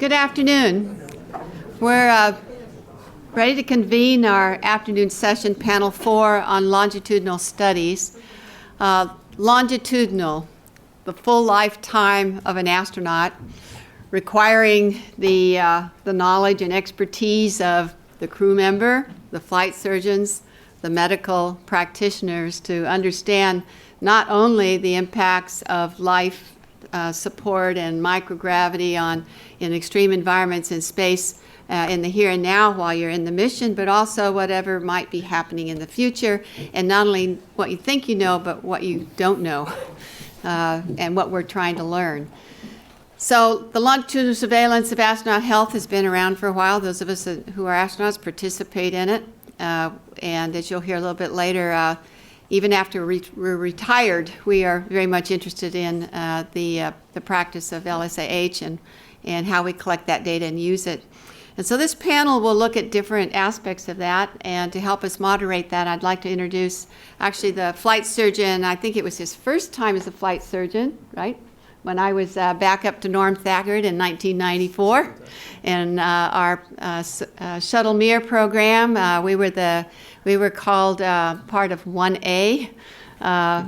Good afternoon. We're ready to convene our afternoon session, panel 4 on longitudinal studies. Longitudinal, the full lifetime of an astronaut, requiring the knowledge and expertise of the crew member, the flight surgeons, the medical practitioners to understand not only the impacts of life support and microgravity in extreme environments in space in the here and now while you're in the mission, but also whatever might be happening in the future, and not only what you think you know, but what you don't know and what we're trying to learn. So the longitudinal surveillance of astronaut health has been around for a while. Those of us who are astronauts participate in it, and as you'll hear a little bit later, even after we're retired, we are very much interested in the practice of LSAH and how we collect that data and use it. And so this panel will look at different aspects of that, and to help us moderate that, I'd like to introduce actually the flight surgeon. I think it was his first time as a flight surgeon, right? When I was back up to Norm Thagard in 1994, and our Shuttle Mir program, we were called part of 1A.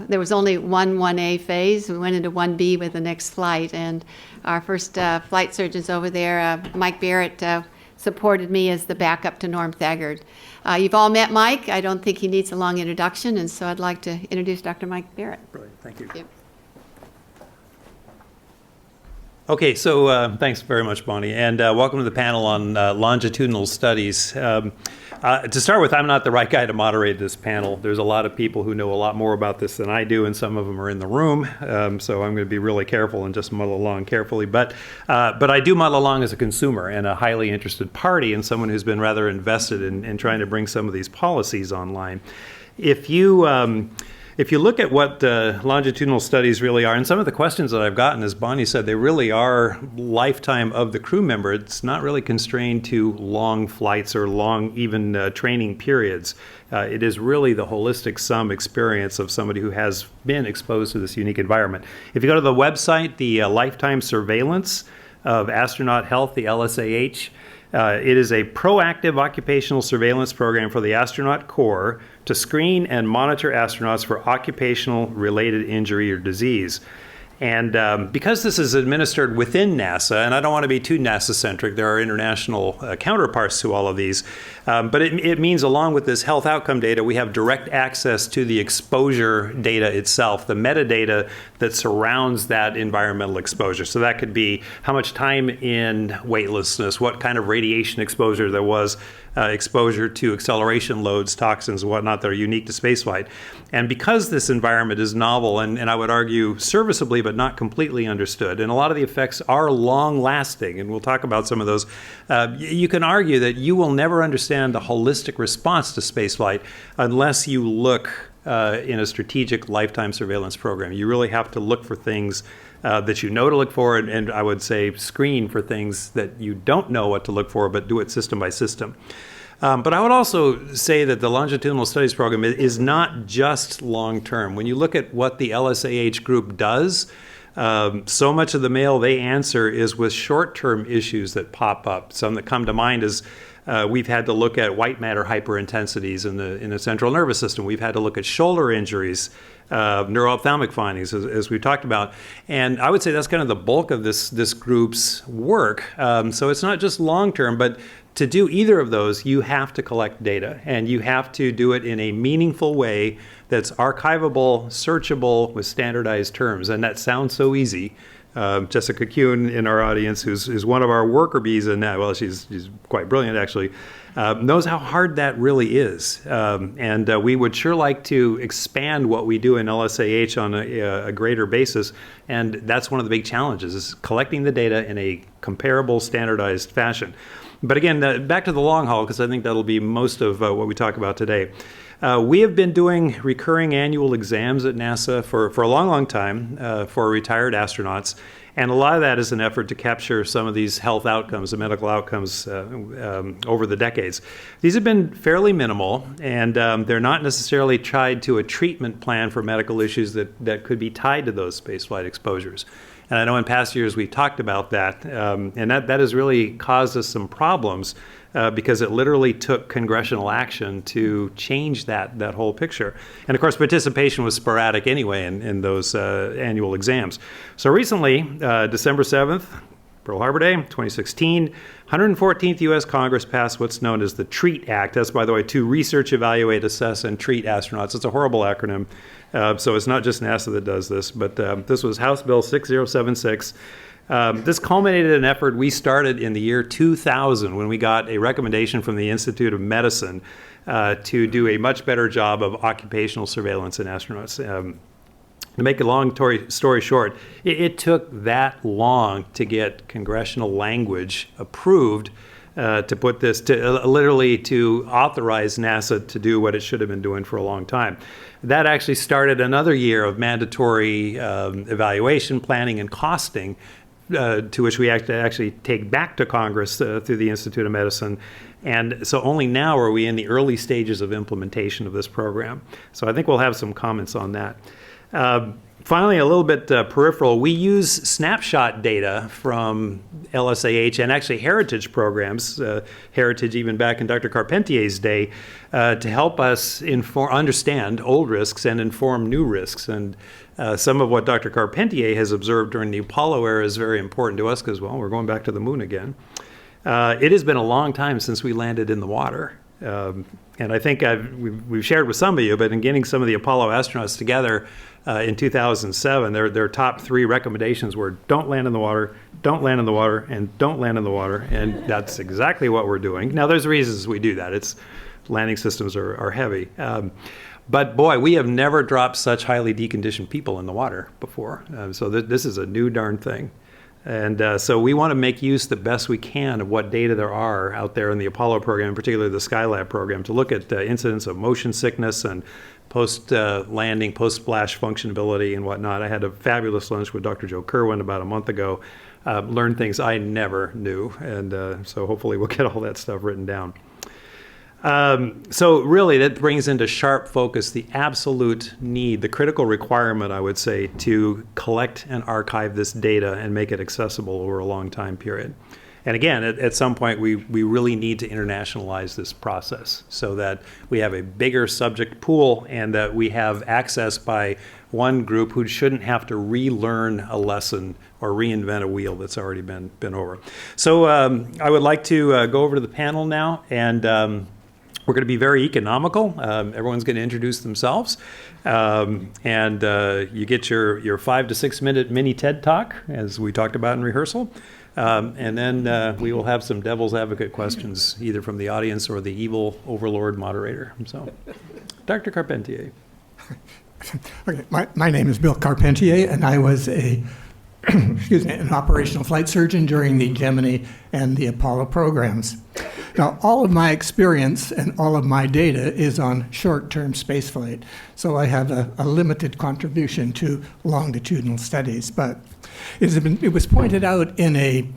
There was only one 1A phase. We went into 1B with the next flight, and our first flight surgeons over there, Mike Barrett, supported me as the backup to Norm Thagard. You've all met Mike. I don't think he needs a long introduction, and so I'd like to introduce Dr. Mike Barrett. Brilliant. Thank you. Thank you. Okay, so thanks very much, Bonnie, and welcome to the panel on longitudinal studies. To start with, I'm not the right guy to moderate this panel. There's a lot of people who know a lot more about this than I do, and some of them are in the room, so I'm going to be really careful and just muddle along carefully. But I do muddle along as a consumer and a highly interested party and someone who's been rather invested in trying to bring some of these policies online. If you look at what longitudinal studies really are, and some of the questions that I've gotten, as Bonnie said, they really are lifetime of the crew member. It's not really constrained to long flights or long even training periods. It is really the holistic sum experience of somebody who has been exposed to this unique environment. If you go to the website, the Lifetime Surveillance of Astronaut Health, the LSAH, it is a proactive occupational surveillance program for the astronaut corps to screen and monitor astronauts for occupational-related injury or disease. And because this is administered within NASA, and I don't want to be too NASA-centric, there are international counterparts to all of these, but it means along with this health outcome data, we have direct access to the exposure data itself, the metadata that surrounds that environmental exposure. So that could be how much time in weightlessness, what kind of radiation exposure there was, exposure to acceleration loads, toxins, and whatnot that are unique to spaceflight. And because this environment is novel and I would argue serviceably but not completely understood, and a lot of the effects are long-lasting, and we'll talk about some of those, you can argue that you will never understand the holistic response to spaceflight unless you look in a strategic lifetime surveillance program. You really have to look for things that you know to look for, and I would say screen for things that you don't know what to look for, but do it system by system. But I would also say that the longitudinal studies program is not just long-term. When you look at what the LSAH group does, so much of the mail they answer is with short-term issues that pop up. Some that come to mind is we've had to look at white matter hyperintensities in the central nervous system. We've had to look at shoulder injuries, neuroophthalmic findings, as we talked about. And I would say that's kind of the bulk of this group's work. So it's not just long-term, but to do either of those, you have to collect data, and you have to do it in a meaningful way that's archivable, searchable, with standardized terms. And that sounds so easy. Jessica Kuhn in our audience, who's one of our worker bees in that, well, she's quite brilliant actually, knows how hard that really is. And we would sure like to expand what we do in LSAH on a greater basis. And that's one of the big challenges, is collecting the data in a comparable, standardized fashion. But again, back to the long haul, because I think that'll be most of what we talk about today. We have been doing recurring annual exams at NASA for a long, long time for retired astronauts. And a lot of that is an effort to capture some of these health outcomes, the medical outcomes over the decades. These have been fairly minimal, and they're not necessarily tied to a treatment plan for medical issues that could be tied to those spaceflight exposures. And I know in past years we talked about that, and that has really caused us some problems because it literally took congressional action to change that whole picture. And of course, participation was sporadic anyway in those annual exams. So recently, December 7th, Pearl Harbor Day, 2016, 114th U.S. Congress passed what's known as the TREAT Act. That's, by the way, to research, evaluate, assess, and treat astronauts. It's a horrible acronym, so it's not just NASA that does this, but this was House Bill 6076. This culminated an effort we started in the year 2000 when we got a recommendation from the Institute of Medicine to do a much better job of occupational surveillance in astronauts. To make a long story short, it took that long to get congressional language approved to put this, to literally to authorize NASA to do what it should have been doing for a long time. That actually started another year of mandatory evaluation, planning, and costing, to which we actually take back to Congress through the Institute of Medicine. And so only now are we in the early stages of implementation of this program. So I think we'll have some comments on that. Finally, a little bit peripheral, we use snapshot data from LSAH and actually heritage programs, heritage even back in Dr. Carpentier's day, to help us understand old risks and inform new risks. And some of what Dr. Carpentier has observed during the Apollo era is very important to us because, well, we're going back to the moon again. It has been a long time since we landed in the water. And I think we've shared with some of you, but in getting some of the Apollo astronauts together in 2007, their top 3 recommendations were don't land in the water, don't land in the water, and don't land in the water. And that's exactly what we're doing. Now, there's reasons we do that. Landing systems are heavy. But boy, we have never dropped such highly deconditioned people in the water before. So this is a new darn thing. And so we want to make use the best we can of what data there are out there in the Apollo program, particularly the Skylab program, to look at incidents of motion sickness and post-landing, post-splash functionability and whatnot. I had a fabulous lunch with Dr. Joe Kerwin about a month ago, learned things I never knew. And so hopefully we'll get all that stuff written down. So really that brings into sharp focus the absolute need, the critical requirement, I would say, to collect and archive this data and make it accessible over a long time period. And again, at some point, we really need to internationalize this process so that we have a bigger subject pool and that we have access by one group who shouldn't have to relearn a lesson or reinvent a wheel that's already been over. So I would like to go over to the panel now, and we're going to be very economical. Everyone's going to introduce themselves. And you get your 5 to 6 minute mini TED Talk, as we talked about in rehearsal. And then we will have some devil's advocate questions, either from the audience or the evil overlord moderator. So, Dr. Carpentier. Okay, my name is Bill Carpentier, and I was an operational flight surgeon during the Gemini and the Apollo programs. Now, all of my experience and all of my data is on short-term spaceflight, so I have a limited contribution to longitudinal studies. But it was pointed out in a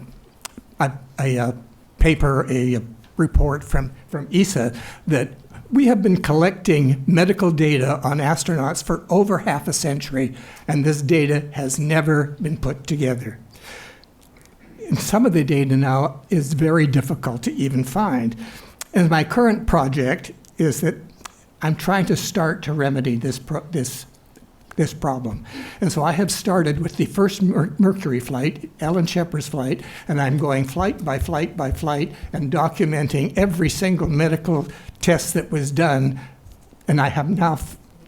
paper, a report from ESA, that we have been collecting medical data on astronauts for over half a century, and this data has never been put together. And some of the data now is very difficult to even find. And my current project is that I'm trying to start to remedy this problem. And so I have started with the first Mercury flight, Alan Shepard's flight, and I'm going flight by flight by flight and documenting every single medical test that was done. And I have now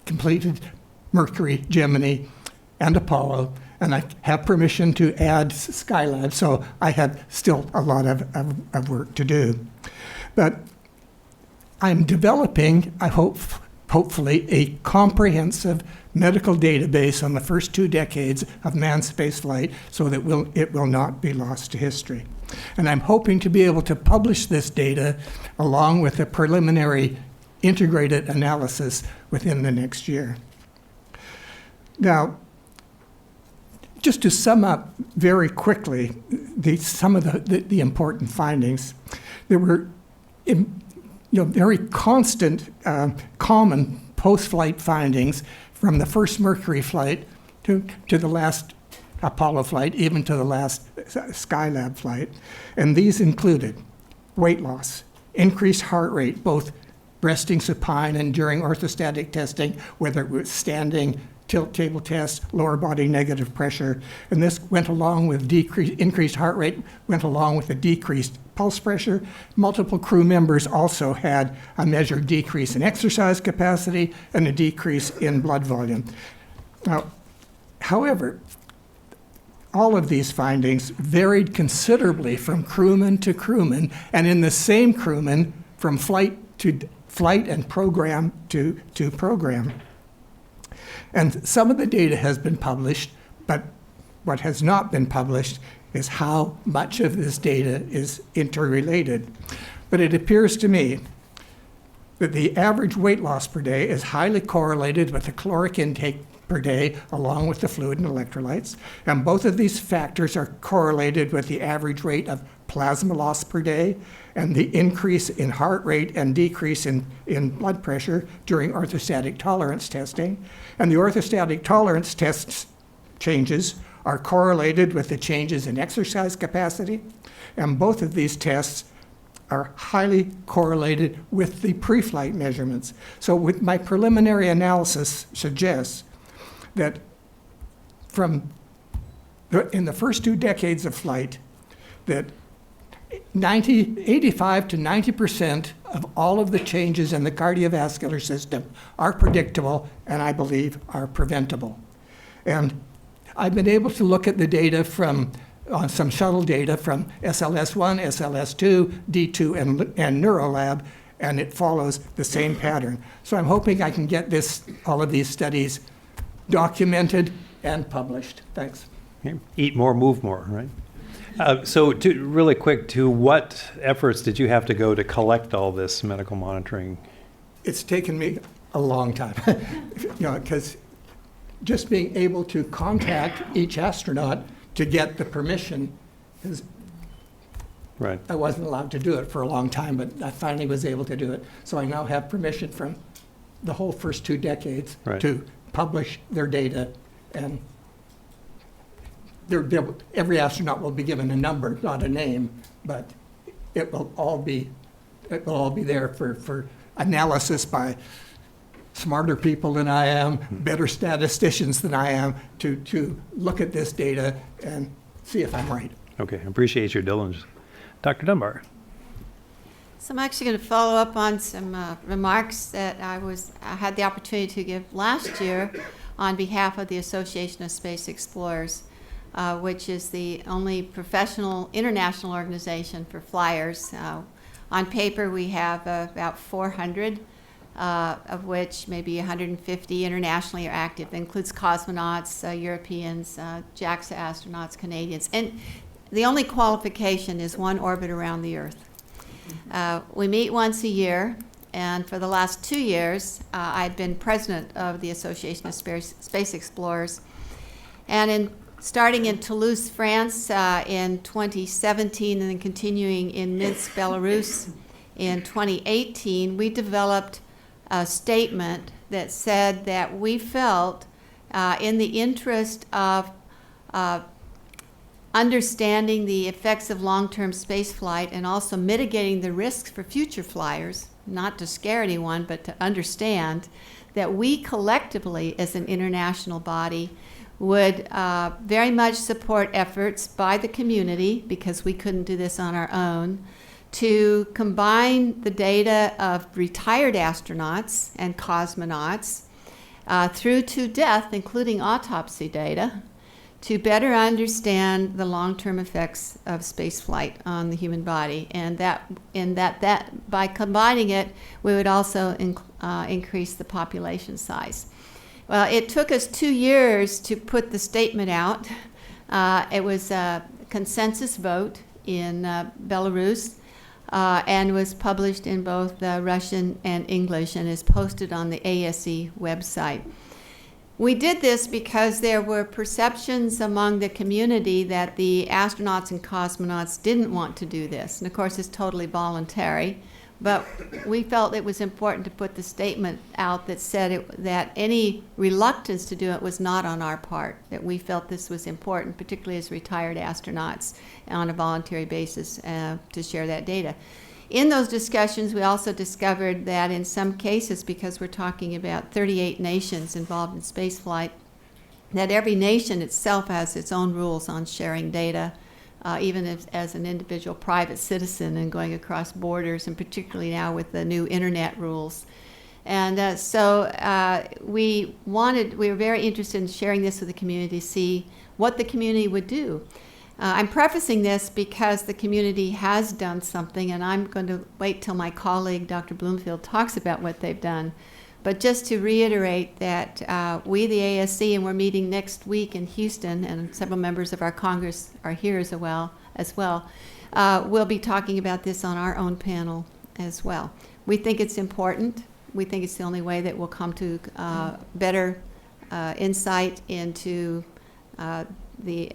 completed Mercury, Gemini, and Apollo, and I have permission to add Skylab, so I have still a lot of work to do. But I'm developing, I hope, hopefully, a comprehensive medical database on the first 2 decades of manned spaceflight so that it will not be lost to history. And I'm hoping to be able to publish this data along with a preliminary integrated analysis within the next year. Now, just to sum up very quickly some of the important findings, there were very constant, common post-flight findings from the first Mercury flight to the last Apollo flight, even to the last Skylab flight. And these included weight loss, increased heart rate, both resting supine and during orthostatic testing, whether it was standing, tilt table test, lower body negative pressure. And this went along with increased heart rate, went along with a decreased pulse pressure. Multiple crew members also had a measured decrease in exercise capacity and a decrease in blood volume. Now, however, all of these findings varied considerably from crewman to crewman, and in the same crewman from flight and program to program. And some of the data has been published, but what has not been published is how much of this data is interrelated. But it appears to me that the average weight loss per day is highly correlated with the caloric intake per day, along with the fluid and electrolytes. And both of these factors are correlated with the average rate of plasma loss per day and the increase in heart rate and decrease in blood pressure during orthostatic tolerance testing. And the orthostatic tolerance tests changes are correlated with the changes in exercise capacity. And both of these tests are highly correlated with the pre-flight measurements. So with my preliminary analysis suggests that in the first 2 decades of flight, that 85 to 90% of all of the changes in the cardiovascular system are predictable and I believe are preventable. And I've been able to look at the data from some shuttle data from SLS-1, SLS-2, D2, and Neurolab, and it follows the same pattern. So I'm hoping I can get all of these studies documented and published. Thanks. Okay. Eat more, move more, right? So really quick, to what efforts did you have to go to collect all this medical monitoring? It's taken me a long time, because just being able to contact each astronaut to get the permission, because right. I wasn't allowed to do it for a long time, but I finally was able to do it. So I now have permission from the whole first 2 decades right. to publish their data, and every astronaut will be given a number, not a name, but it will all be there for analysis by smarter people than I am, better statisticians than I am, to look at this data and see if I'm right. Okay, appreciate your diligence. Dr. Dunbar. So I'm actually going to follow up on some remarks that I had the opportunity to give last year on behalf of the Association of Space Explorers, which is the only professional international organization for flyers. On paper, we have about 400, of which maybe 150 internationally are active. That includes cosmonauts, Europeans, JAXA astronauts, Canadians. And the only qualification is 1 orbit around the Earth. We meet once a year, and for the last 2 years, I've been president of the Association of Space Explorers. And starting in Toulouse, France in 2017, and then continuing in Minsk, Belarus in 2018, we developed a statement that said that we felt in the interest of understanding the effects of long-term space flight and also mitigating the risks for future flyers, not to scare anyone, but to understand that we collectively as an international body would very much support efforts by the community, because we couldn't do this on our own, to combine the data of retired astronauts and cosmonauts through to death, including autopsy data, to better understand the long-term effects of spaceflight on the human body, and that by combining it, we would also increase the population size. Well, it took us 2 years to put the statement out. It was a consensus vote in Belarus and was published in both Russian and English and is posted on the ASE website. We did this because there were perceptions among the community that the astronauts and cosmonauts didn't want to do this. And of course, it's totally voluntary. But we felt it was important to put the statement out that said that any reluctance to do it was not on our part, that we felt this was important, particularly as retired astronauts on a voluntary basis to share that data. In those discussions, we also discovered that in some cases, because we're talking about 38 nations involved in spaceflight, that every nation itself has its own rules on sharing data, even as an individual private citizen and going across borders, and particularly now with the new internet rules. And so we were very interested in sharing this with the community to see what the community would do. I'm prefacing this because the community has done something, and I'm going to wait till my colleague, Dr. Bloomfield, talks about what they've done. But just to reiterate that we, the ASC, and we're meeting next week in Houston, and several members of our Congress are here as well, we'll be talking about this on our own panel as well. We think it's important. We think it's the only way that we'll come to better insight into the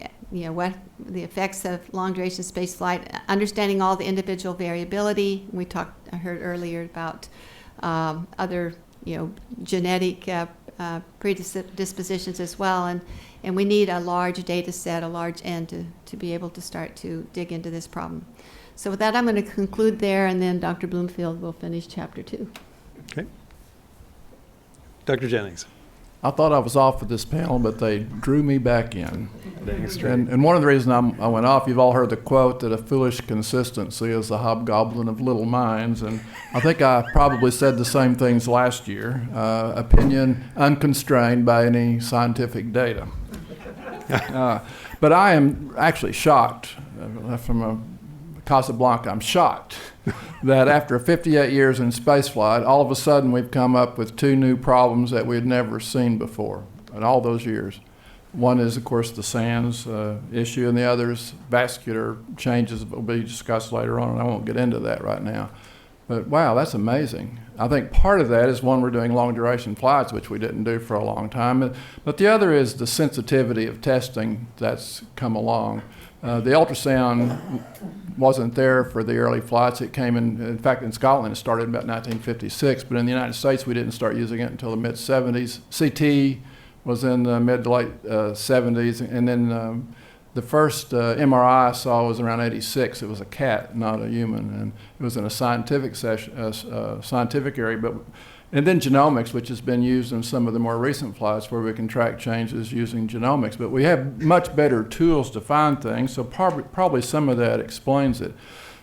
effects of long-duration space flight, understanding all the individual variability. I heard earlier about other genetic predispositions as well, and we need a large data set, a large N to be able to start to dig into this problem. So with that, I'm going to conclude there, and then Dr. Bloomfield will finish chapter 2. Okay. Dr. Jennings. I thought I was off with this panel, but they drew me back in. Dang straight. And one of the reasons I went off, you've all heard the quote that a foolish consistency is the hobgoblin of little minds, and I think I probably said the same things last year. Opinion unconstrained by any scientific data. But I am actually shocked. From Casablanca, I'm shocked that after 58 years in spaceflight, all of a sudden we've come up with 2 new problems that we had never seen before in all those years. One is, of course, the SANS issue, and the other is vascular changes that will be discussed later on, and I won't get into that right now. But wow, that's amazing. I think part of that is, one, we're doing long-duration flights, which we didn't do for a long time. But the other is the sensitivity of testing that's come along. The ultrasound wasn't there for the early flights. It came in fact, in Scotland it started in about 1956, but in the United States we didn't start using it until the mid-70s. CT was in the mid to late 70s, and then the first MRI I saw was around 86. It was a cat, not a human, and it was in a scientific scientific area. And then genomics, which has been used in some of the more recent flights where we can track changes using genomics. But we have much better tools to find things, so probably some of that explains it.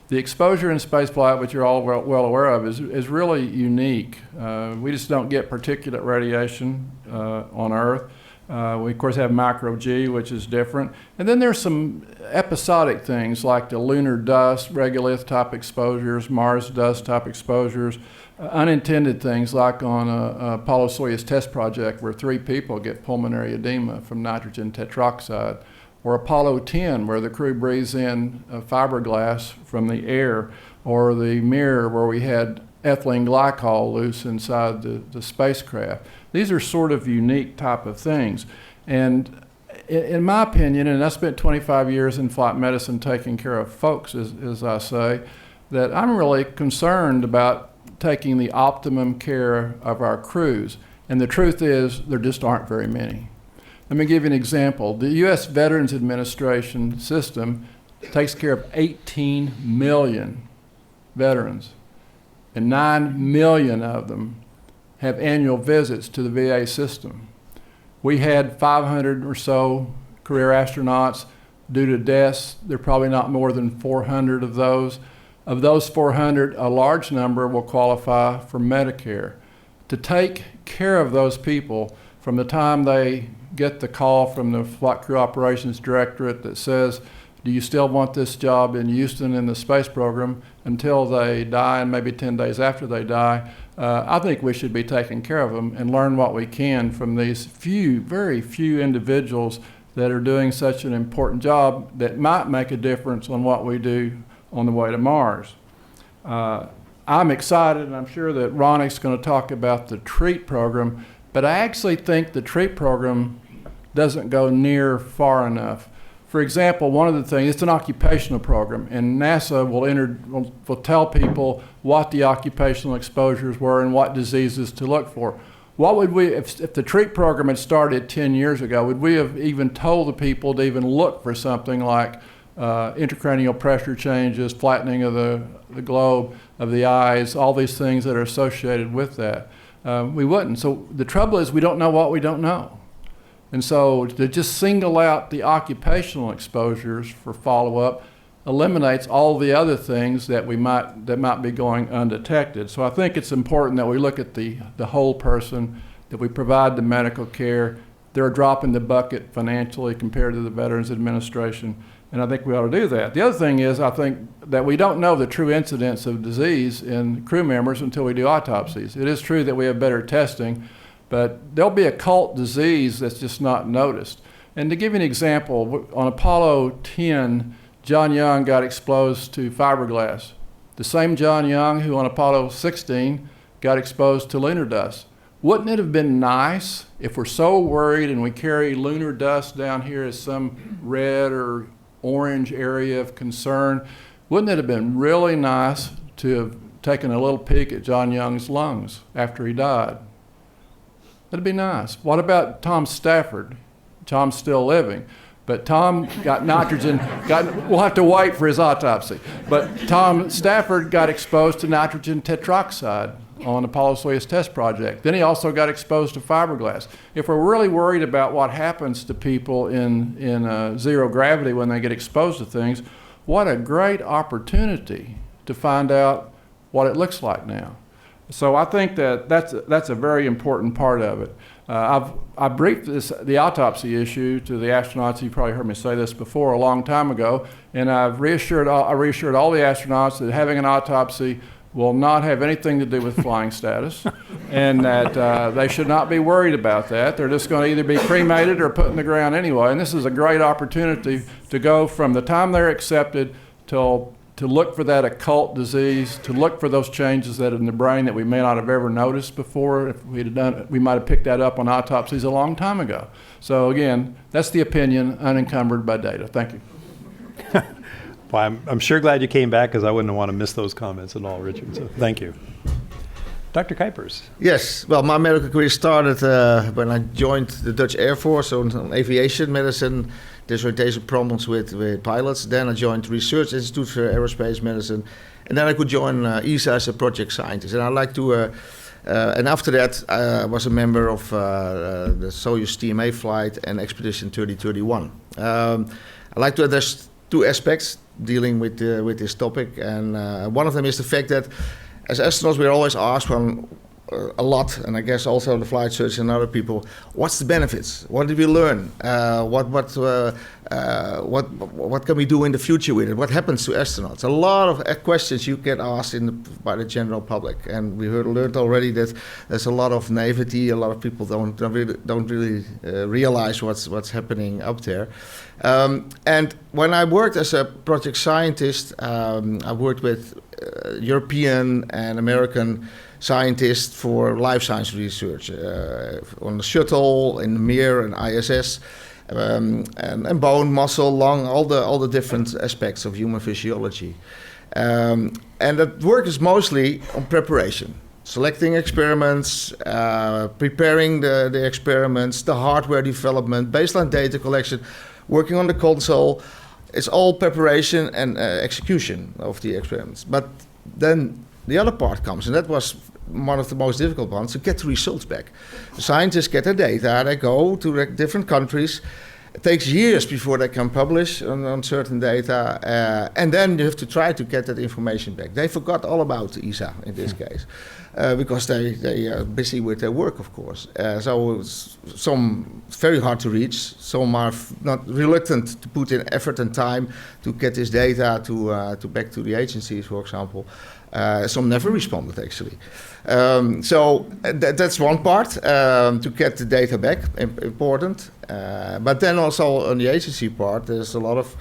The exposure in spaceflight, which you're all well aware of, is really unique. We just don't get particulate radiation on Earth. We, of course, have micro-G, which is different. And then there's some episodic things like the lunar dust, regolith-type exposures, Mars dust-type exposures, unintended things like on a Apollo-Soyuz test project where 3 people get pulmonary edema from nitrogen tetroxide, or Apollo 10 where the crew breathes in fiberglass from the air, or the Mir where we had ethylene glycol loose inside the spacecraft. These are sort of unique type of things. And in my opinion, and I spent 25 years in flight medicine taking care of folks, as I say, that I'm really concerned about taking the optimum care of our crews. And the truth is, there just aren't very many. Let me give you an example. The U.S. Veterans Administration system takes care of 18 million veterans, and 9 million of them have annual visits to the VA system. We had 500 or so career astronauts due to deaths. There are probably not more than 400 of those. Of those 400, a large number will qualify for Medicare. To take care of those people from the time they get the call from the Flight Crew Operations Directorate that says, do you still want this job in Houston in the space program, until they die and maybe 10 days after they die, I think we should be taking care of them and learn what we can from these very few individuals that are doing such an important job that might make a difference on what we do on the way to Mars. I'm excited, and I'm sure that Ronnie's going to talk about the TREAT program, but I actually think the TREAT program doesn't go near far enough. For example, one of the things, it's an occupational program, and NASA will tell people what the occupational exposures were and what diseases to look for. What would we, if the TREAT program had started 10 years ago, would we have even told the people to even look for something like intracranial pressure changes, flattening of the globe, of the eyes, all these things that are associated with that? We wouldn't. So the trouble is we don't know what we don't know. And so to just single out the occupational exposures for follow-up eliminates all the other things that might be going undetected. So I think it's important that we look at the whole person, that we provide the medical care. They're a drop in the bucket financially compared to the Veterans Administration, and I think we ought to do that. The other thing is, I think that we don't know the true incidence of disease in crew members until we do autopsies. It is true that we have better testing, but there'll be occult disease that's just not noticed. And to give you an example, on Apollo 10, John Young got exposed to fiberglass. The same John Young who on Apollo 16 got exposed to lunar dust. Wouldn't it have been nice if we're so worried and we carry lunar dust down here as some red or orange area of concern, wouldn't it have been really nice to have taken a little peek at John Young's lungs after he died? That'd be nice. What about Tom Stafford? Tom's still living, but Tom got nitrogen, we'll have to wait for his autopsy, but Tom Stafford got exposed to nitrogen tetroxide on Apollo-Soyuz test project. Then he also got exposed to fiberglass. If we're really worried about what happens to people in zero gravity when they get exposed to things, what a great opportunity to find out what it looks like now. So I think that's a very important part of it. I briefed the autopsy issue to the astronauts. You probably heard me say this before a long time ago, and I reassured all the astronauts that having an autopsy will not have anything to do with flying status, and that they should not be worried about that. They're just going to either be cremated or put in the ground anyway. And this is a great opportunity to go from the time they're accepted to look for that occult disease, to look for those changes that are in the brain that we may not have ever noticed before. If we'd have done it, we might have picked that up on autopsies a long time ago. So again, that's the opinion, unencumbered by data. Thank you. Well, I'm sure glad you came back, because I wouldn't want to miss those comments at all, Richard. So thank you. Dr. Kuipers. Yes, well, my medical career started when I joined the Dutch Air Force on aviation medicine, disorientation problems with pilots. Then I joined the Research Institute for Aerospace Medicine, and then I could join ESA as a project scientist. And I like to, and after that, I was a member of the Soyuz TMA flight and Expedition 3031. I like to address two aspects dealing with this topic, and one of them is the fact that as astronauts we're always asked a lot, and I guess also the flight surgeons and other people, what's the benefits? What did we learn? What can we do in the future with it? What happens to astronauts? A lot of questions you get asked by the general public, and we learned already that there's a lot of naivety. A lot of people don't really realize what's happening up there. And when I worked as a project scientist, I worked with European and American scientists for life science research on the shuttle, in the Mir and ISS, and bone, muscle, lung, all the different aspects of human physiology. And that work is mostly on preparation, selecting experiments, preparing the experiments, the hardware development, baseline data collection, working on the console. It's all preparation and execution of the experiments. But then the other part comes, and that was one of the most difficult ones, to get the results back. The scientists get their data, they go to different countries. It takes years before they can publish on certain data, and then you have to try to get that information back. They forgot all about ESA in this case, because they are busy with their work, of course. So some very hard to reach, some are not reluctant to put in effort and time to get this data to back to the agencies, for example. Some never responded, actually. So that's one part, to get the data back, important. But then also on the agency part, there's a lot of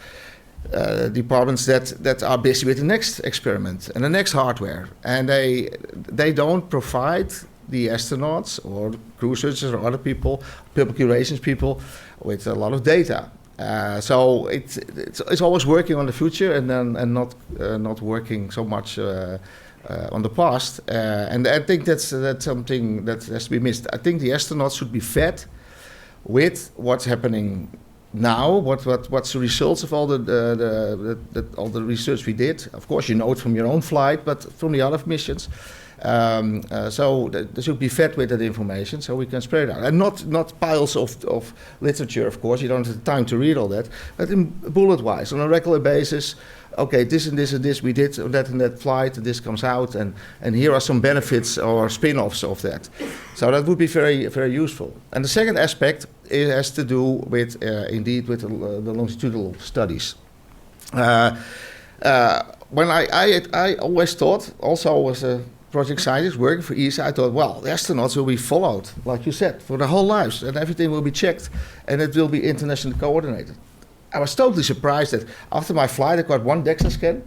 departments that are busy with the next experiment and the next hardware. And they don't provide the astronauts or crew surgeons or other people, public relations people, with a lot of data. So it's always working on the future and not working so much on the past. And I think that's something that has to be missed. I think the astronauts should be fed with what's happening now, what's the results of all all the research we did. Of course, you know it from your own flight, but from the other missions. So they should be fed with that information so we can spread it out. And not piles of literature, of course. You don't have the time to read all that. But in bullet-wise, on a regular basis, okay, this and this and this we did, that and that flight, and this comes out, and here are some benefits or spin-offs of that. So that would be very, very useful. And the second aspect, it has to do with, indeed, with the longitudinal studies. When I always thought, also as a project scientist working for ESA, I thought, well, the astronauts will be followed, like you said, for their whole lives, and everything will be checked, and it will be internationally coordinated. I was totally surprised that after my flight, I got one DEXA scan.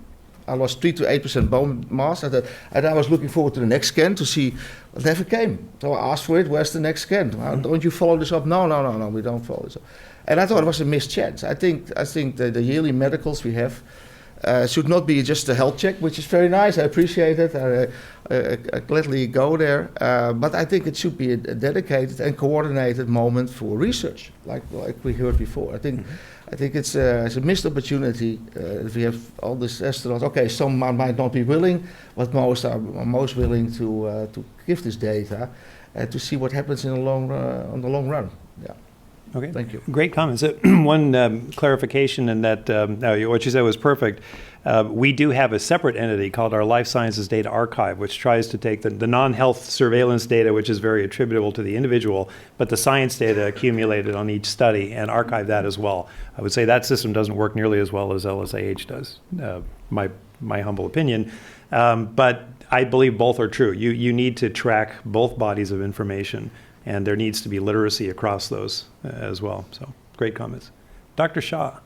I lost 3 to 8% bone mass, and I was looking forward to the next scan to see. It never came. So I asked for it. Where's the next scan? Don't you follow this up? No, we don't follow this up. And I thought it was a missed chance. I think the yearly medicals we have should not be just a health check, which is very nice. I appreciate it. I gladly go there. But I think it should be a dedicated and coordinated moment for research, like we heard before. I think it's a missed opportunity if we have all these astronauts. Okay, some might not be willing, but most are most willing to give this data to see what happens in the on the long run. Yeah. Okay. Thank you. Great comments. One clarification in that what you said was perfect. We do have a separate entity called our Life Sciences Data Archive, which tries to take the non-health surveillance data, which is very attributable to the individual, but the science data accumulated on each study, and archive that as well. I would say that system doesn't work nearly as well as LSAH does, my humble opinion. But I believe both are true. You need to track both bodies of information, and there needs to be literacy across those as well. So great comments. Dr. Shah.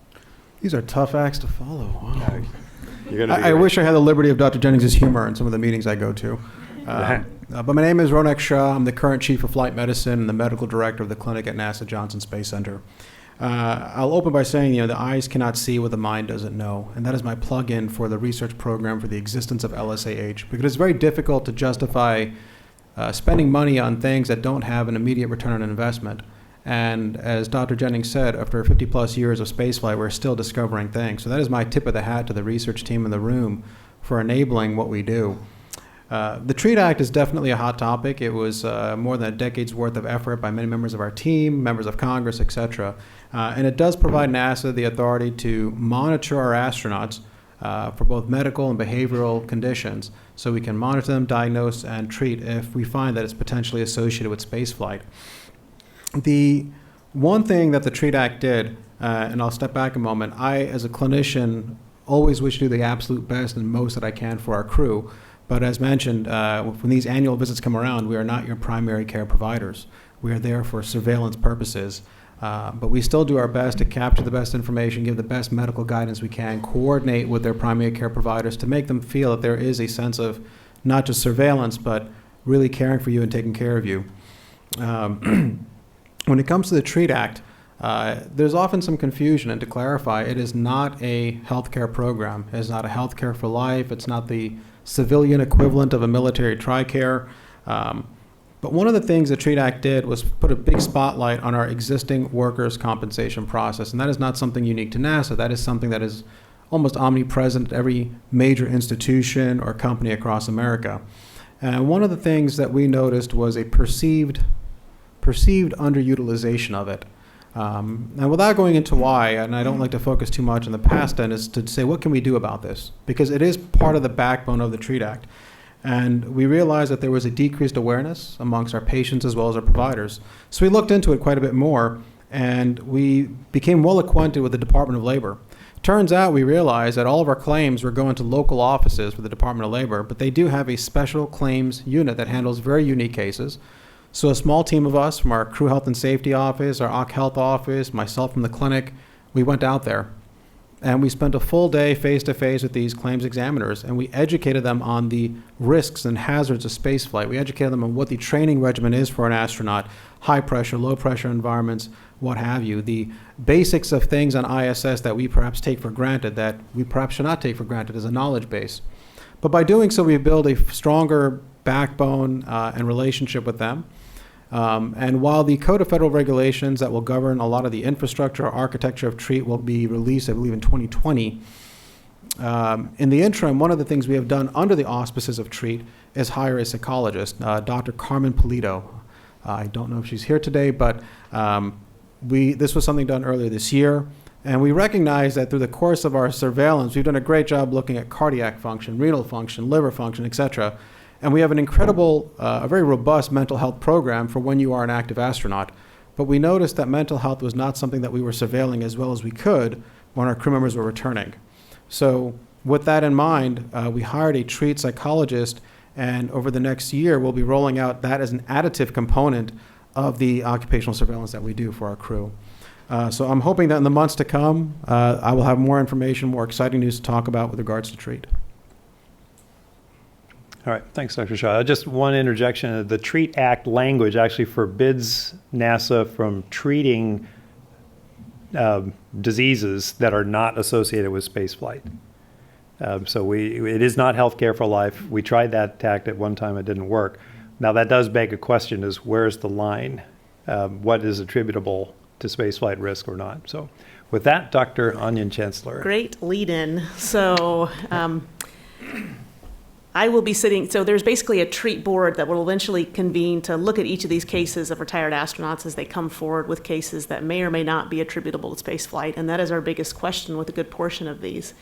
These are tough acts to follow. Wow. I wish I had the liberty of Dr. Jennings' humor in some of the meetings I go to. But my name is Rohan Shah. I'm the current chief of flight medicine and the medical director of the clinic at NASA Johnson Space Center. I'll open by saying, the eyes cannot see what the mind doesn't know. And that is my plug-in for the research program for the existence of LSAH, because it's very difficult to justify spending money on things that don't have an immediate return on investment. And as Dr. Jennings said, after 50 plus years of spaceflight, we're still discovering things. So that is my tip of the hat to the research team in the room for enabling what we do. The TREAT Act is definitely a hot topic. It was more than a decade's worth of effort by many members of our team, members of Congress, et cetera. And it does provide NASA the authority to monitor our astronauts for both medical and behavioral conditions, so we can monitor them, diagnose, and treat if we find that it's potentially associated with spaceflight. The one thing that the TREAT Act did, and I'll step back a moment, I, as a clinician, always wish to do the absolute best and most that I can for our crew. But as mentioned, when these annual visits come around, we are not your primary care providers. We are there for surveillance purposes. But we still do our best to capture the best information, give the best medical guidance we can, coordinate with their primary care providers to make them feel that there is a sense of not just surveillance, but really caring for you and taking care of you. When it comes to the TREAT Act, there's often some confusion, and to clarify, it is not a healthcare program. It is not a healthcare for life. It's not the civilian equivalent of a military TRICARE. But one of the things the TREAT Act did was put a big spotlight on our existing workers' compensation process, and that is not something unique to NASA. That is something that is almost omnipresent at every major institution or company across America. And one of the things that we noticed was a perceived underutilization of it. And without going into why, and I don't like to focus too much on the past end, is to say, what can we do about this? Because it is part of the backbone of the TREAT Act. And we realized that there was a decreased awareness amongst our patients as well as our providers. So we looked into it quite a bit more, and we became well acquainted with the Department of Labor. Turns out we realized that all of our claims were going to local offices for the Department of Labor, but they do have a special claims unit that handles very unique cases. So a small team of us from our Crew Health and Safety Office, our OC Health Office, myself from the clinic, we went out there. And we spent a full day face-to-face with these claims examiners, and we educated them on the risks and hazards of spaceflight. We educated them on what the training regimen is for an astronaut, high-pressure, low-pressure environments, what have you. The basics of things on ISS that we perhaps take for granted, that we perhaps should not take for granted as a knowledge base. But by doing so, we build a stronger backbone and relationship with them. And while the Code of Federal Regulations that will govern a lot of the infrastructure or architecture of TREAT will be released, I believe, in 2020, in the interim, one of the things we have done under the auspices of TREAT is hire a psychologist, Dr. Carmen Polito. I don't know if she's here today, but this was something done earlier this year. And we recognize that through the course of our surveillance, we've done a great job looking at cardiac function, renal function, liver function, et cetera. And we have an incredible, a very robust mental health program for when you are an active astronaut. But we noticed that mental health was not something that we were surveilling as well as we could when our crew members were returning. So with that in mind, we hired a TREAT psychologist, and over the next year, we'll be rolling out that as an additive component of the occupational surveillance that we do for our crew. So I'm hoping that in the months to come, I will have more information, more exciting news to talk about with regards to TREAT. All right, thanks, Dr. Shah. Just one interjection. The TREAT Act language actually forbids NASA from treating diseases that are not associated with spaceflight. So it is not healthcare for life. We tried that tact at one time, it didn't work. Now that does beg a question: is where's the line? What is attributable to spaceflight risk or not? So with that, Dr. Auñón-Chancellor. Great lead-in. So I will be sitting, so there's basically a TREAT board that will eventually convene to look at each of these cases of retired astronauts as they come forward with cases that may or may not be attributable to spaceflight, and that is our biggest question with a good portion of these.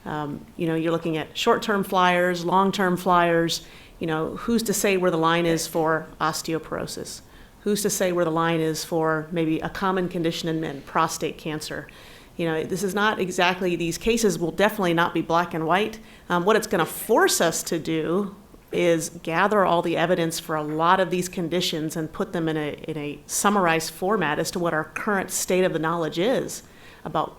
You're looking at short-term flyers, long-term flyers. Who's to say where the line is for osteoporosis? Who's to say where the line is for maybe a common condition in men, prostate cancer? This is not exactly, these cases will definitely not be black and white. What it's going to force us to do is gather all the evidence for a lot of these conditions and put them in a summarized format as to what our current state of the knowledge is about,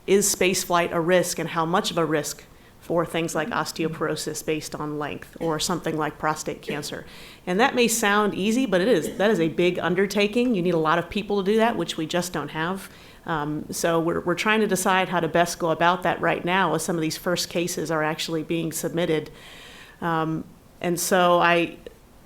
is spaceflight a risk and how much of a risk for things like osteoporosis based on length or something like prostate cancer. And that may sound easy, but that is a big undertaking. You need a lot of people to do that, which we just don't have. So we're trying to decide how to best go about that right now as some of these first cases are actually being submitted. And so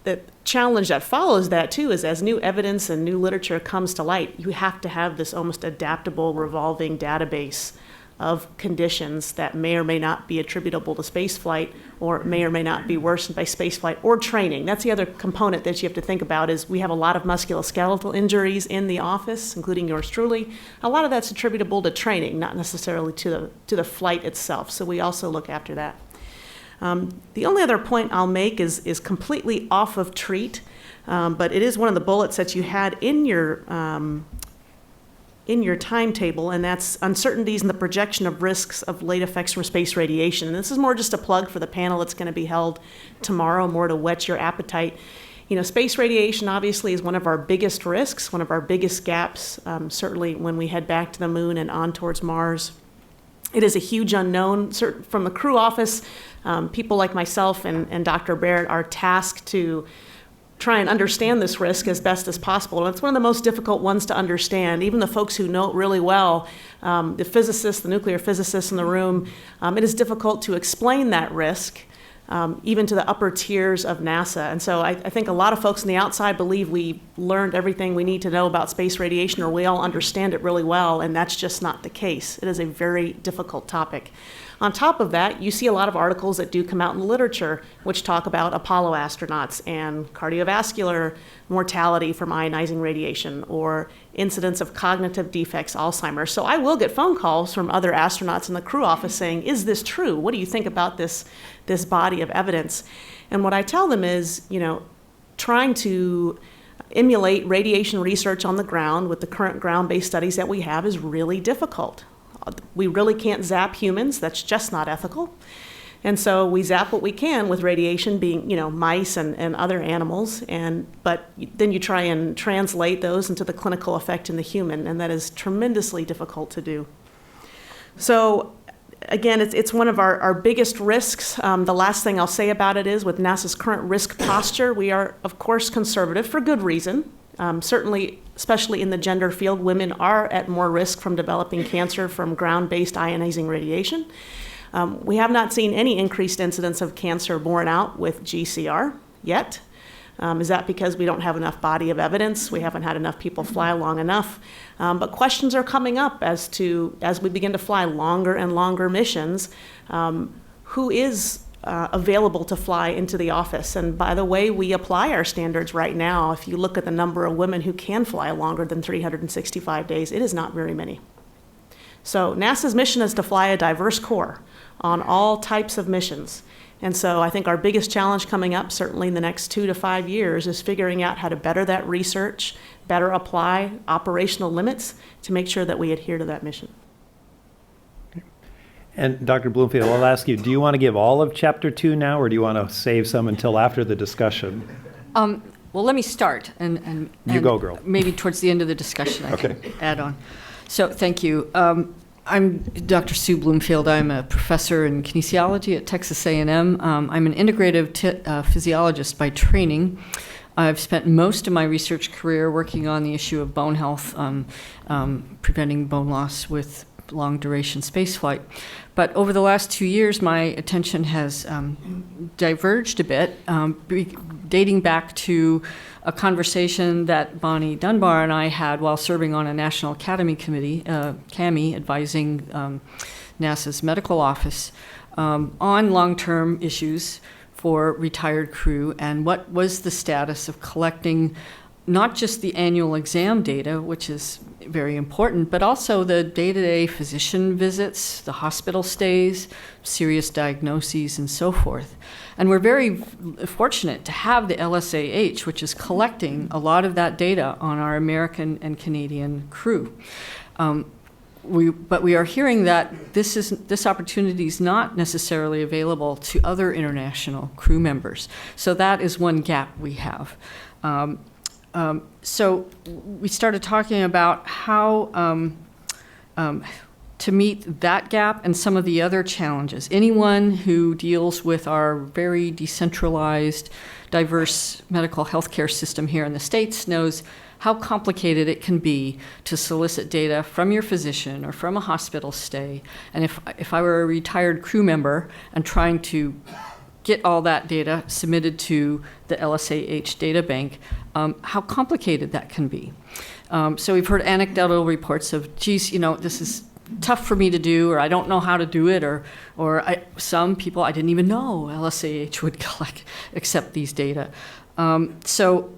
the challenge that follows that too is as new evidence and new literature comes to light, you have to have this almost adaptable revolving database of conditions that may or may not be attributable to spaceflight or may or may not be worsened by spaceflight or training. That's the other component that you have to think about is we have a lot of musculoskeletal injuries in the office, including yours truly. A lot of that's attributable to training, not necessarily to the flight itself. So we also look after that. The only other point I'll make is completely off of TREAT, but it is one of the bullets that you had in your timetable, and that's uncertainties in the projection of risks of late effects from space radiation. And this is more just a plug for the panel that's going to be held tomorrow, more to whet your appetite. Space radiation obviously is one of our biggest risks, one of our biggest gaps, certainly when we head back to the moon and on towards Mars. It is a huge unknown. From the crew office, people like myself and Dr. Barrett are tasked to try and understand this risk as best as possible. And it's one of the most difficult ones to understand. Even the folks who know it really well, the physicists, the nuclear physicists in the room, it is difficult to explain that risk, even to the upper tiers of NASA. And so I think a lot of folks on the outside believe we learned everything we need to know about space radiation, or we all understand it really well, and that's just not the case. It is a very difficult topic. On top of that, you see a lot of articles that do come out in the literature which talk about Apollo astronauts and cardiovascular mortality from ionizing radiation or incidence of cognitive defects, Alzheimer's. So I will get phone calls from other astronauts in the crew office saying, is this true? What do you think about this body of evidence? And what I tell them is, trying to emulate radiation research on the ground with the current ground-based studies that we have is really difficult. We really can't zap humans. That's just not ethical. And so we zap what we can with radiation, being, mice and other animals. But then you try and translate those into the clinical effect in the human, and that is tremendously difficult to do. So again, it's one of our biggest risks. The last thing I'll say about it is with NASA's current risk posture, we are, of course, conservative for good reason. Certainly especially in the gender field, women are at more risk from developing cancer from ground-based ionizing radiation. We have not seen any increased incidence of cancer borne out with GCR yet. Is that because we don't have enough body of evidence? We haven't had enough people fly long enough. But questions are coming up as we begin to fly longer and longer missions, who is available to fly into the office. And by the way, we apply our standards right now. If you look at the number of women who can fly longer than 365 days, it is not very many. So NASA's mission is to fly a diverse corps on all types of missions. And so I think our biggest challenge coming up, certainly in the next 2 to 5 years, is figuring out how to better that research, better apply operational limits to make sure that we adhere to that mission. And Dr. Bloomfield, I'll ask you, do you want to give all of Chapter 2 now, or do you want to save some until after the discussion? Well, let me start, and You go, girl. Maybe towards the end of the discussion I Okay. can add on. So, thank you. I'm Dr. Sue Bloomfield. I'm a professor in kinesiology at Texas A&M. I'm an integrative physiologist by training. I've spent most of my research career working on the issue of bone health, preventing bone loss with long-duration spaceflight. But over the last 2 years, my attention has diverged a bit, dating back to a conversation that Bonnie Dunbar and I had while serving on a National Academy Committee, CAMI, advising NASA's medical office on long-term issues for retired crew and what was the status of collecting not just the annual exam data, which is very important, but also the day-to-day physician visits, the hospital stays, serious diagnoses, and so forth. And we're very fortunate to have the LSAH, which is collecting a lot of that data on our American and Canadian crew. But we are hearing that this opportunity is not necessarily available to other international crew members. So that is one gap we have. So we started talking about how to meet that gap and some of the other challenges. Anyone who deals with our very decentralized, diverse medical healthcare system here in the States knows how complicated it can be to solicit data from your physician or from a hospital stay. And if I were a retired crew member and trying to get all that data submitted to the LSAH data bank, how complicated that can be. So we've heard anecdotal reports of, geez, this is tough for me to do, or I don't know how to do it, or some people, I didn't even know LSAH would accept these data. So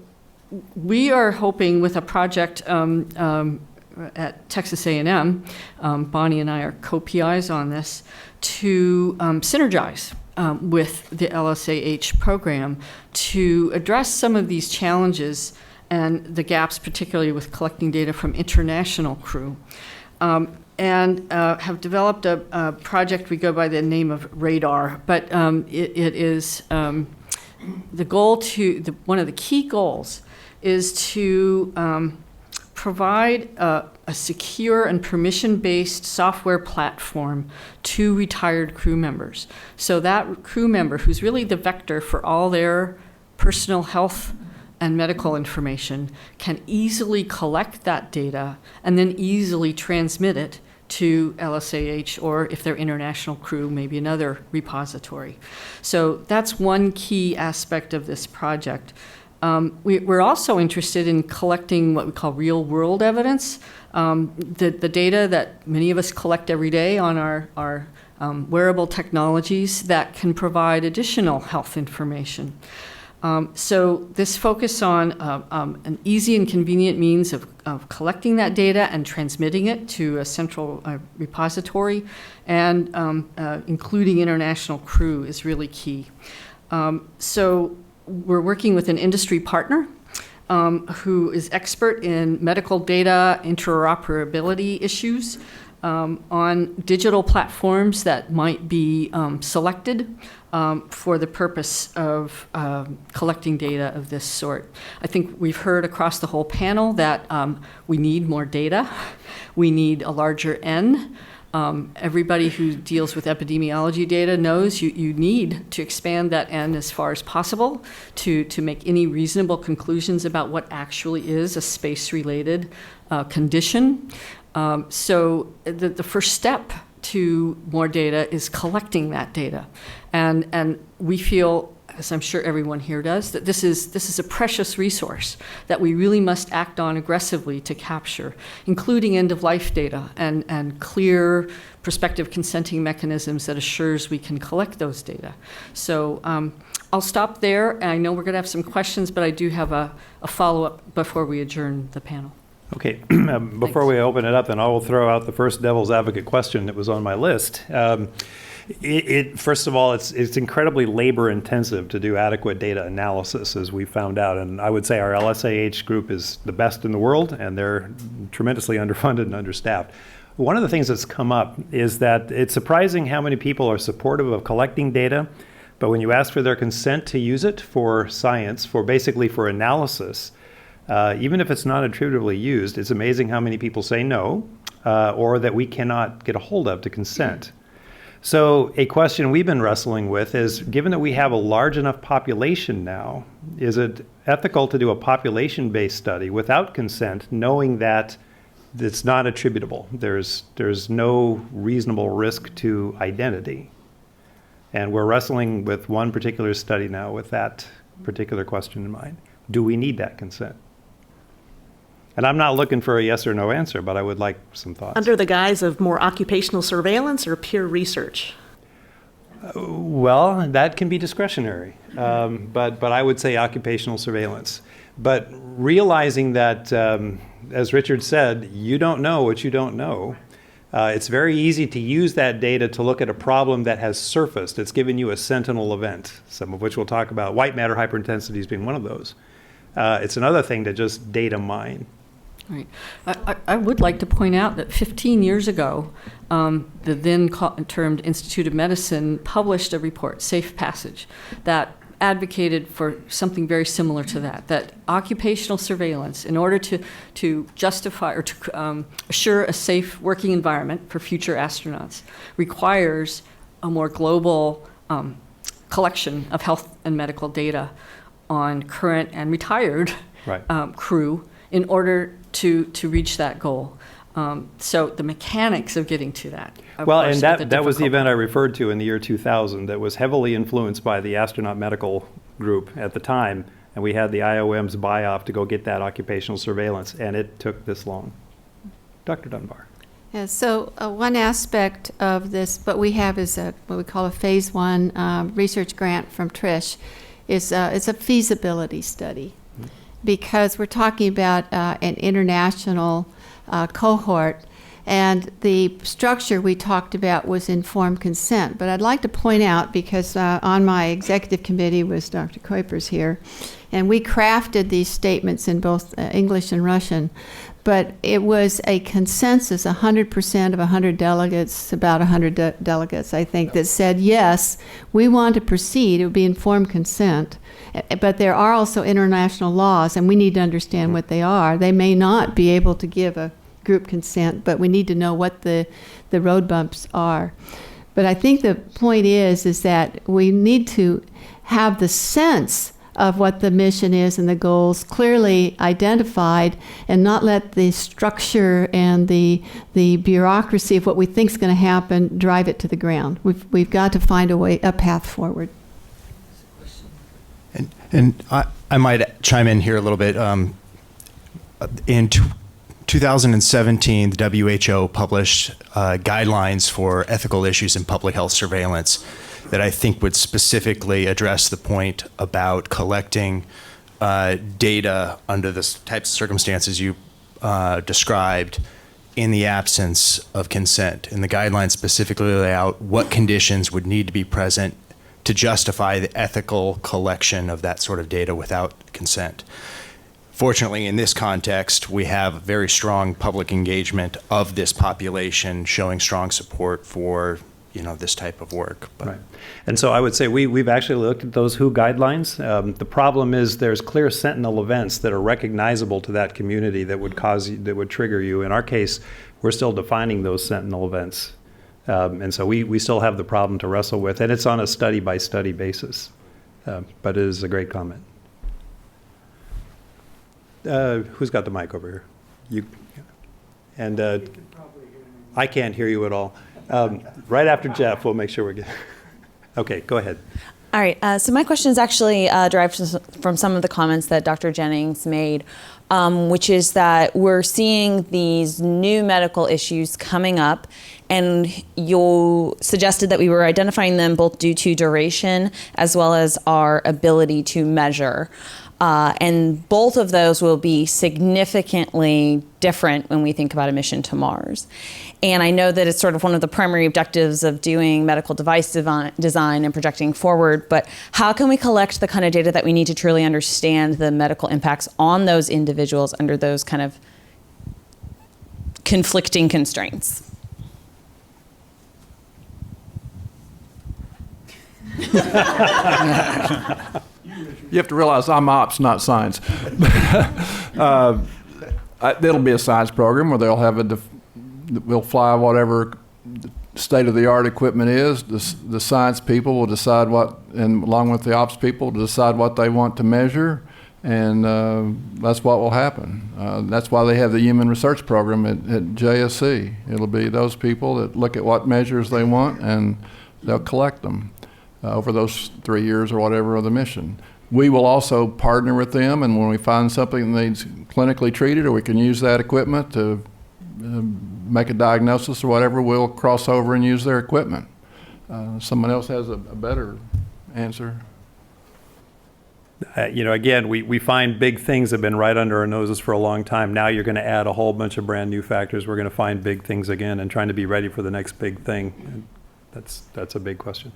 we are hoping with a project at Texas A&M, Bonnie and I are co-PIs on this, to synergize with the LSAH program to address some of these challenges and the gaps, particularly with collecting data from international crew. And have developed a project we go by the name of RADAR, but it is the goal one of the key goals is to provide a secure and permission-based software platform to retired crew members. So that crew member, who's really the vector for all their personal health and medical information, can easily collect that data and then easily transmit it to LSAH, or if they're international crew, maybe another repository. So that's one key aspect of this project. We're also interested in collecting what we call real-world evidence, the data that many of us collect every day on our wearable technologies that can provide additional health information. So this focus on an easy and convenient means of collecting that data and transmitting it to a central repository and including international crew is really key. So we're working with an industry partner who is expert in medical data interoperability issues on digital platforms that might be selected for the purpose of collecting data of this sort. I think we've heard across the whole panel that we need more data. We need a larger N. Everybody who deals with epidemiology data knows you need to expand that N as far as possible to make any reasonable conclusions about what actually is a space-related condition. So the first step to more data is collecting that data. And we feel, as I'm sure everyone here does, that this is a precious resource that we really must act on aggressively to capture, including end-of-life data and clear prospective consenting mechanisms that assures we can collect those data. So I'll stop there. I know we're going to have some questions, but I do have a follow-up before we adjourn the panel. Okay, before we open it up, then I will throw out the first devil's advocate question that was on my list. First of all, it's incredibly labor intensive to do adequate data analysis, as we found out. And I would say our LSAH group is the best in the world, and they're tremendously underfunded and understaffed. One of the things that's come up is that it's surprising how many people are supportive of collecting data, but when you ask for their consent to use it for science, basically for analysis, even if it's not attributably used, it's amazing how many people say no, or that we cannot get a hold of to consent. So a question we've been wrestling with is, given that we have a large enough population now, is it ethical to do a population-based study without consent, knowing that it's not attributable? There's no reasonable risk to identity. And we're wrestling with one particular study now with that particular question in mind. Do we need that consent? And I'm not looking for a yes or no answer, but I would like some thoughts. Under the guise of more occupational surveillance or pure research? Well, that can be discretionary, but I would say occupational surveillance. But realizing that, as Richard said, you don't know what you don't know, it's very easy to use that data to look at a problem that has surfaced. It's given you a sentinel event, some of which we'll talk about, white matter hyperintensities being one of those. It's another thing to just data mine. Right. I would like to point out that 15 years ago, the then termed Institute of Medicine published a report, Safe Passage, that advocated for something very similar to that occupational surveillance, in order to justify or to assure a safe working environment for future astronauts, requires a more global collection of health and medical data on current and retired crew in order to reach that goal. So the mechanics of getting to that. Well, and that was the event I referred to in the year 2000 that was heavily influenced by the astronaut medical group at the time, and we had the IOM's buy-off to go get that occupational surveillance, and it took this long. Dr. Dunbar. Yeah, so one aspect of this, what we have is what we call a phase 1 research grant from Trish. It's a feasibility study, because we're talking about an international cohort, and the structure we talked about was informed consent. But I'd like to point out, because on my executive committee was Dr. Kuipers here, and we crafted these statements in both English and Russian, but it was a consensus, 100% of 100 delegates, about 100 delegates, I think, that said, yes, we want to proceed. It would be informed consent. But there are also international laws, and we need to understand what they are. They may not be able to give a group consent, but we need to know what the road bumps are. But I think the point is that we need to have the sense of what the mission is and the goals clearly identified, and not let the structure and the bureaucracy of what we think is going to happen drive it to the ground. We've got to find a path forward. And I might chime in here a little bit. In 2017, the WHO published guidelines for ethical issues in public health surveillance that I think would specifically address the point about collecting data under the types of circumstances you described in the absence of consent. And the guidelines specifically lay out what conditions would need to be present to justify the ethical collection of that sort of data without consent. Fortunately, in this context, we have very strong public engagement of this population, showing strong support for this type of work. But. Right. And so I would say we've actually looked at those WHO guidelines. The problem is there's clear sentinel events that are recognizable to that community that would trigger you. In our case, we're still defining those sentinel events. And so we still have the problem to wrestle with, and it's on a study-by-study basis. But it is a great comment. Who's got the mic over here? You. And I can't hear you at all. Right after Jeff, we'll make sure we're good. Okay, go ahead. All right, so my question is actually derived from some of the comments that Dr. Jennings made, which is that we're seeing these new medical issues coming up, and you suggested that we were identifying them both due to duration as well as our ability to measure. And both of those will be significantly different when we think about a mission to Mars. And I know that it's sort of one of the primary objectives of doing medical device design and projecting forward, but how can we collect the kind of data that we need to truly understand the medical impacts on those individuals under those kind of conflicting constraints? You have to realize I'm ops, not science. It'll be a science program where they'll have we'll fly whatever state-of-the-art equipment is. The science people will decide what, and along with the ops people, decide what they want to measure, and that's what will happen. That's why they have the human research program at JSC. It'll be those people that look at what measures they want, and they'll collect them over those 3 years or whatever of the mission. We will also partner with them, and when we find something that needs clinically treated, or we can use that equipment to make a diagnosis or whatever, we'll cross over and use their equipment. Someone else has a better answer. Again, we find big things have been right under our noses for a long time. Now you're going to add a whole bunch of brand new factors. We're going to find big things again, and trying to be ready for the next big thing. That's a big question.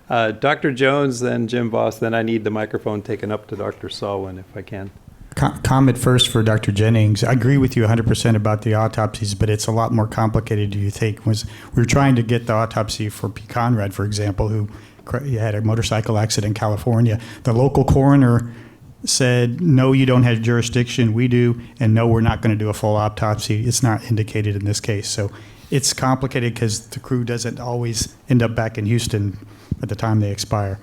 Dr. Jones, then Jim Voss, then I need the microphone taken up to Dr. Salwin, if I can. Comment first for Dr. Jennings. I agree with you 100% about the autopsies, but it's a lot more complicated than you think. We were trying to get the autopsy for P. Conrad, for example, who had a motorcycle accident in California. The local coroner said, no, you don't have jurisdiction, we do, and no, we're not going to do a full autopsy. It's not indicated in this case. So it's complicated because the crew doesn't always end up back in Houston at the time they expire.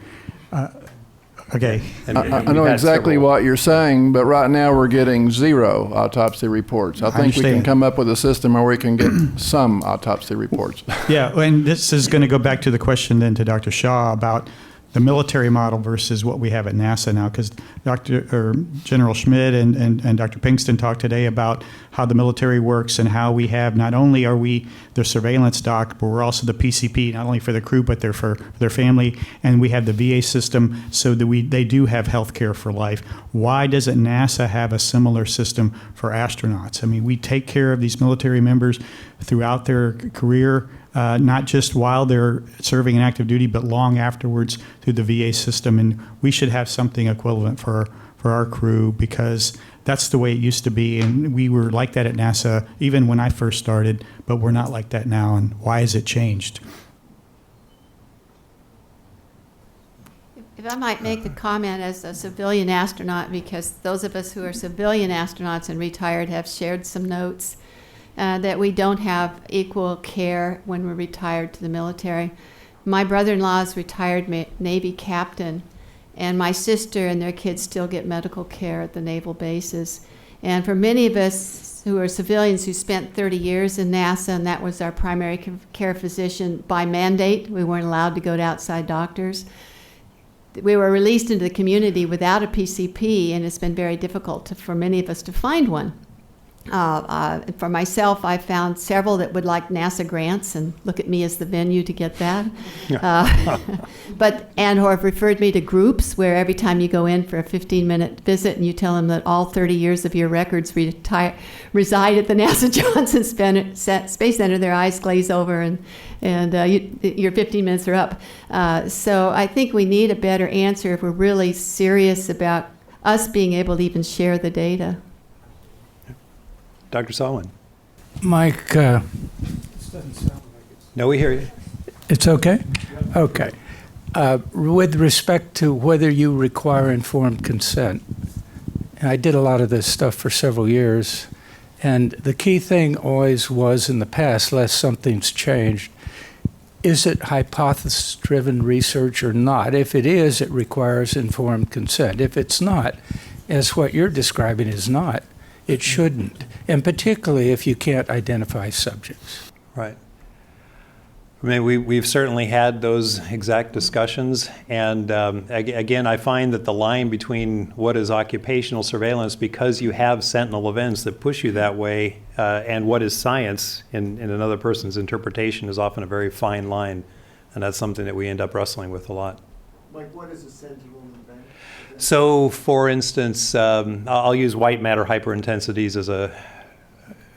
Okay. I know exactly what you're saying, but right now we're getting 0 autopsy reports. I think we can come up with a system where we can get some autopsy reports. Yeah, and this is going to go back to the question then to Dr. Shah about the military model versus what we have at NASA now, because General Schmidt and Dr. Pinkston talked today about how the military works and how we have, not only are we the surveillance doc, but we're also the PCP, not only for the crew, but for their family, and we have the VA system so that they do have health care for life. Why doesn't NASA have a similar system for astronauts? I mean, we take care of these military members throughout their career, not just while they're serving in active duty, but long afterwards through the VA system. And we should have something equivalent for our crew, because that's the way it used to be. And we were like that at NASA even when I first started, but we're not like that now. And why has it changed? If I might make a comment as a civilian astronaut, because those of us who are civilian astronauts and retired have shared some notes that we don't have equal care when we're retired to the military. My brother-in-law is retired Navy captain, and my sister and their kids still get medical care at the naval bases. And for many of us who are civilians who spent 30 years in NASA, and that was our primary care physician by mandate, we weren't allowed to go to outside doctors. We were released into the community without a PCP, and it's been very difficult for many of us to find one. For myself, I found several that would like NASA grants and look at me as the venue to get that. Or have referred me to groups where every time you go in for a 15-minute visit and you tell them that all 30 years of your records reside at the NASA Johnson Space Center, their eyes glaze over and your 15 minutes are up. So I think we need a better answer if we're really serious about us being able to even share the data. Dr. Salwin. Mike. No, we hear you. It's okay? Okay. With respect to whether you require informed consent, and I did a lot of this stuff for several years, and the key thing always was in the past, unless something's changed, is it hypothesis-driven research or not? If it is, it requires informed consent. If it's not, as what you're describing is not, it shouldn't, and particularly if you can't identify subjects. Right. I mean, we've certainly had those exact discussions, and again, I find that the line between what is occupational surveillance, because you have sentinel events that push you that way, and what is science in another person's interpretation is often a very fine line, and that's something that we end up wrestling with a lot. Like, what is a sentinel event? So, for instance, I'll use white matter hyperintensities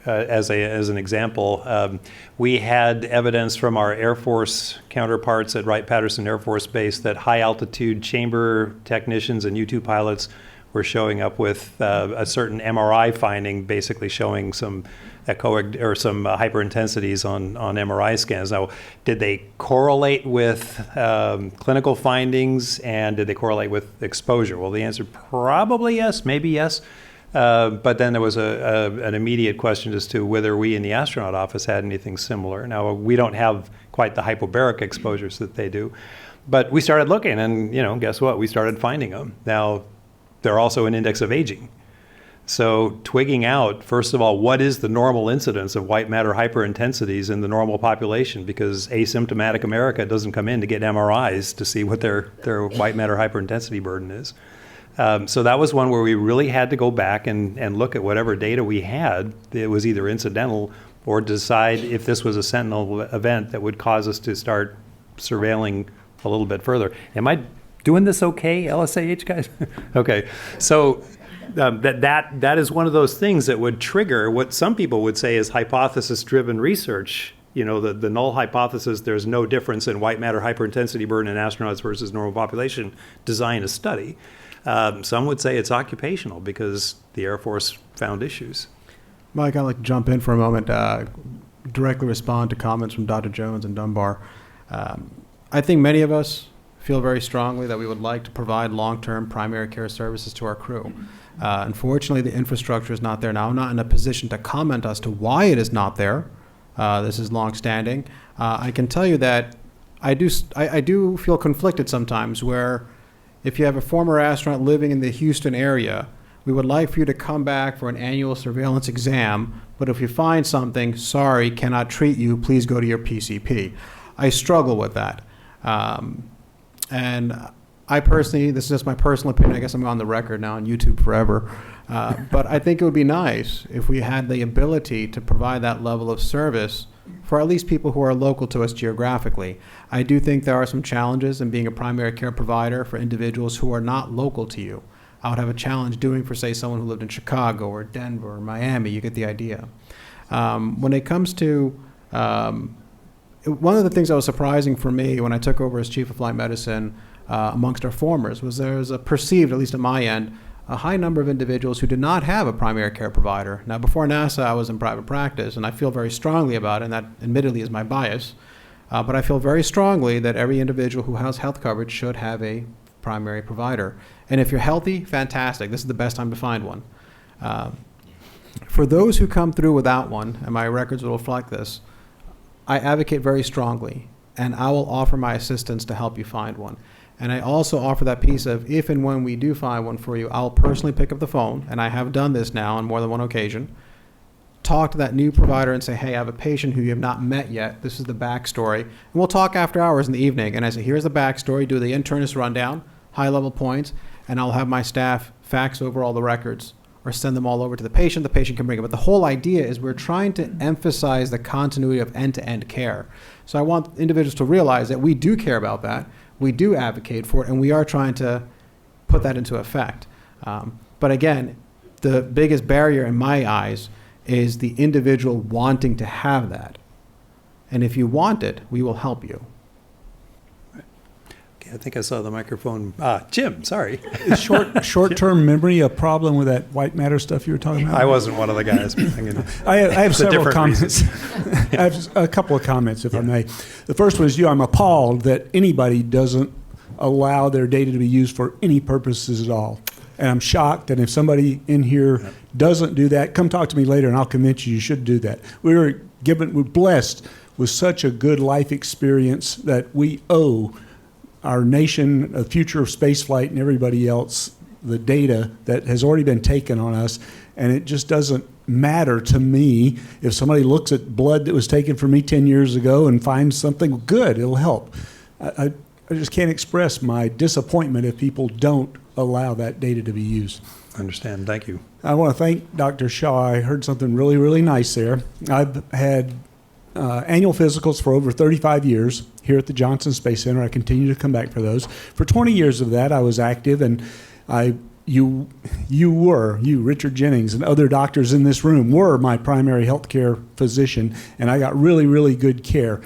as an example. We had evidence from our Air Force counterparts at Wright-Patterson Air Force Base that high-altitude chamber technicians and U-2 pilots were showing up with a certain MRI finding, basically showing some echoic or some hyperintensities on MRI scans. Now, did they correlate with clinical findings, and did they correlate with exposure? Well, the answer probably yes, maybe yes. But then there was an immediate question as to whether we in the astronaut office had anything similar. Now, we don't have quite the hypobaric exposures that they do, but we started looking, and guess what? We started finding them. Now, they're also an index of aging. So twigging out, first of all, what is the normal incidence of white matter hyperintensities in the normal population? Because asymptomatic America doesn't come in to get MRIs to see what their white matter hyperintensity burden is. So that was one where we really had to go back and look at whatever data we had. It was either incidental or decide if this was a sentinel event that would cause us to start surveilling a little bit further. Am I doing this okay, LSAH guys? Okay, so that is one of those things that would trigger what some people would say is hypothesis-driven research. The null hypothesis, there's no difference in white matter hyperintensity burden in astronauts versus normal population, design a study. Some would say it's occupational because the Air Force found issues. Mike, I'd like to jump in for a moment, directly respond to comments from Dr. Jones and Dunbar. I think many of us feel very strongly that we would like to provide long-term primary care services to our crew. Unfortunately, the infrastructure is not there now. I'm not in a position to comment as to why it is not there. This is long-standing. I can tell you that I do feel conflicted sometimes where if you have a former astronaut living in the Houston area, we would like for you to come back for an annual surveillance exam, but if you find something, sorry, cannot treat you, please go to your PCP. I struggle with that. And I personally, this is just my personal opinion, I guess I'm on the record now on YouTube forever, but I think it would be nice if we had the ability to provide that level of service for at least people who are local to us geographically. I do think there are some challenges in being a primary care provider for individuals who are not local to you. I would have a challenge doing for, say, someone who lived in Chicago or Denver or Miami. You get the idea. When it comes to one of the things that was surprising for me when I took over as chief of flight medicine amongst our formers was there's a perceived, at least at my end, a high number of individuals who did not have a primary care provider. Now, before NASA, I was in private practice, and I feel very strongly about it, and that admittedly is my bias, but I feel very strongly that every individual who has health coverage should have a primary provider. And if you're healthy, fantastic. This is the best time to find one. For those who come through without one, and my records will reflect this, I advocate very strongly, and I will offer my assistance to help you find one. And I also offer that piece of if and when we do find one for you, I'll personally pick up the phone, and I have done this now on more than one occasion, talk to that new provider and say, hey, I have a patient who you have not met yet. This is the backstory. And we'll talk after hours in the evening. And I say, here's the backstory, do the internist rundown, high-level points, and I'll have my staff fax over all the records or send them all over to the patient. The patient can bring it. But the whole idea is we're trying to emphasize the continuity of end-to-end care. So I want individuals to realize that we do care about that. We do advocate for it, and we are trying to put that into effect. But again, the biggest barrier in my eyes is the individual wanting to have that. And if you want it, we will help you. Okay, I think I saw the microphone. Jim, sorry. Is short-term memory a problem with that white matter stuff you were talking about? I wasn't one of the guys. I have several comments. I have a couple of comments, if I may. The first one is I'm appalled that anybody doesn't allow their data to be used for any purposes at all. And I'm shocked, and if somebody in here doesn't do that, come talk to me later and I'll convince you should do that. We're blessed was such a good life experience that we owe our nation, the future of spaceflight, and everybody else, the data that has already been taken on us. And it just doesn't matter to me if somebody looks at blood that was taken from me 10 years ago and finds something good, it'll help. I just can't express my disappointment if people don't allow that data to be used. Understand. Thank you. I want to thank Dr. Shah. I heard something really, really nice there. I've had annual physicals for over 35 years here at the Johnson Space Center. I continue to come back for those. For 20 years of that, I was active, and you, Richard Jennings, and other doctors in this room were my primary health care physician, and I got really, really good care.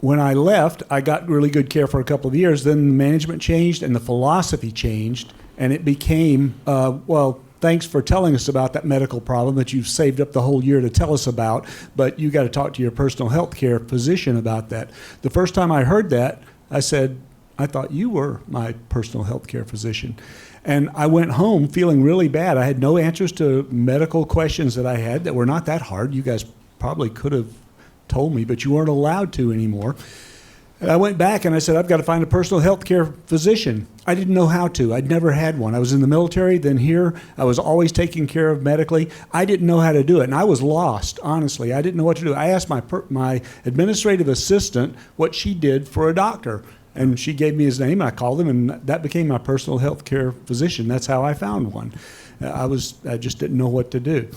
When I left, I got really good care for a couple of years. Then the management changed and the philosophy changed, and it became, well, thanks for telling us about that medical problem that you've saved up the whole year to tell us about, but you got to talk to your personal health care physician about that. The first time I heard that, I said, I thought you were my personal health care physician. And I went home feeling really bad. I had no answers to medical questions that I had that were not that hard. You guys probably could have told me, but you weren't allowed to anymore. And I went back and I said, I've got to find a personal health care physician. I didn't know how to. I'd never had one. I was in the military, then here. I was always taken care of medically. I didn't know how to do it, and I was lost, honestly. I didn't know what to do. I asked my administrative assistant what she did for a doctor, and she gave me his name, and I called him, and that became my personal health care physician. That's how I found one. I just didn't know what to do.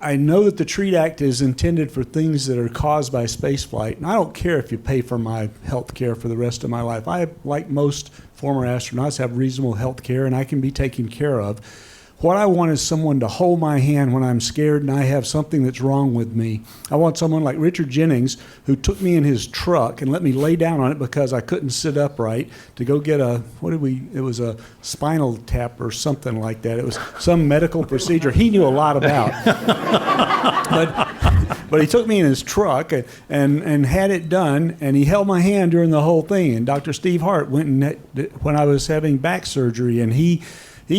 I know that the TREAT Act is intended for things that are caused by spaceflight, and I don't care if you pay for my health care for the rest of my life. I, like most former astronauts, have reasonable health care, and I can be taken care of. What I want is someone to hold my hand when I'm scared and I have something that's wrong with me. I want someone like Richard Jennings, who took me in his truck and let me lay down on it because I couldn't sit upright, to go get it was a spinal tap or something like that. It was some medical procedure he knew a lot about. But he took me in his truck and had it done, and he held my hand during the whole thing. And Dr. Steve Hart went when I was having back surgery, and he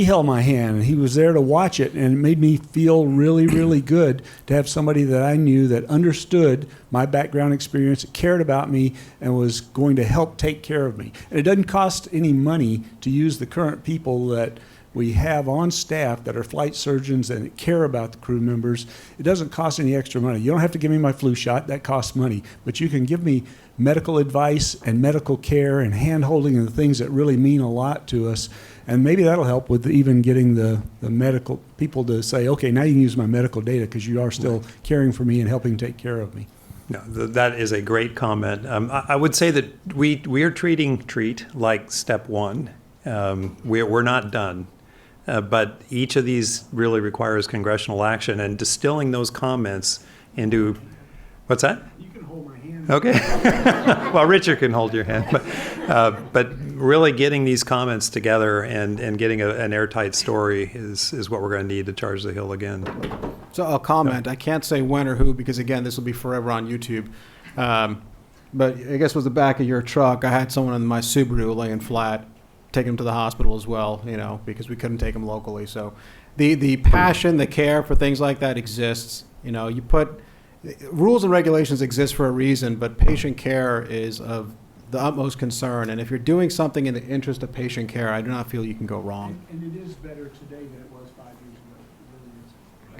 held my hand, and he was there to watch it, and it made me feel really, really good to have somebody that I knew that understood my background experience, cared about me, and was going to help take care of me. And it doesn't cost any money to use the current people that we have on staff that are flight surgeons and care about the crew members. It doesn't cost any extra money. You don't have to give me my flu shot. That costs money. But you can give me medical advice and medical care and hand-holding and the things that really mean a lot to us. And maybe that'll help with even getting the medical people to say, okay, now you can use my medical data because you are still caring for me and helping take care of me. No, that is a great comment. I would say that we are treating TREAT like step one. We're not done. But each of these really requires congressional action, and distilling those comments into, what's that? You can hold my hand. Okay. Well, Richard can hold your hand. But really getting these comments together and getting an airtight story is what we're going to need to charge the hill again. So I'll comment. I can't say when or who because, again, this will be forever on YouTube. But I guess it was the back of your truck. I had someone in my Subaru laying flat, take him to the hospital as well, because we couldn't take him locally. So the passion, the care for things like that exists. You put rules and regulations exist for a reason, but patient care is of the utmost concern. And if you're doing something in the interest of patient care, I do not feel you can go wrong. And it is better today than it was 5 years ago.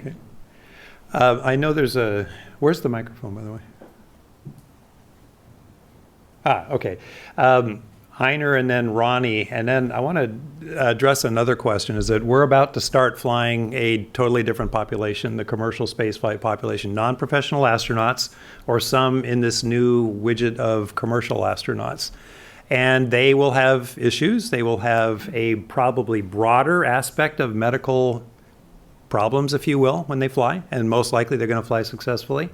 It really is. Okay. I know there's where's the microphone, by the way? Okay. Heiner and then Ronnie, and then I want to address another question, is that we're about to start flying a totally different population, the commercial spaceflight population, non-professional astronauts, or some in this new widget of commercial astronauts. And they will have issues. They will have a probably broader aspect of medical problems, if you will, when they fly, and most likely they're going to fly successfully.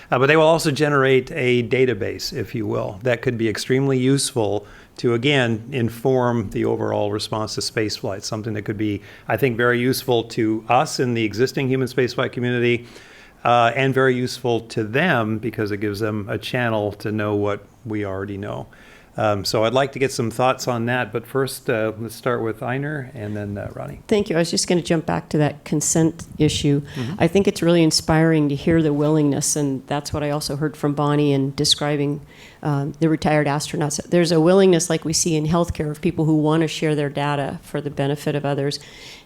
But they will also generate a database, if you will, that could be extremely useful to, again, inform the overall response to spaceflight, something that could be, I think, very useful to us in the existing human spaceflight community, and very useful to them because it gives them a channel to know what we already know. So I'd like to get some thoughts on that, but first let's start with Einar and then Ronnie. Thank you. I was just going to jump back to that consent issue. I think it's really inspiring to hear the willingness, and that's what I also heard from Bonnie in describing the retired astronauts. There's a willingness like we see in healthcare of people who want to share their data for the benefit of others.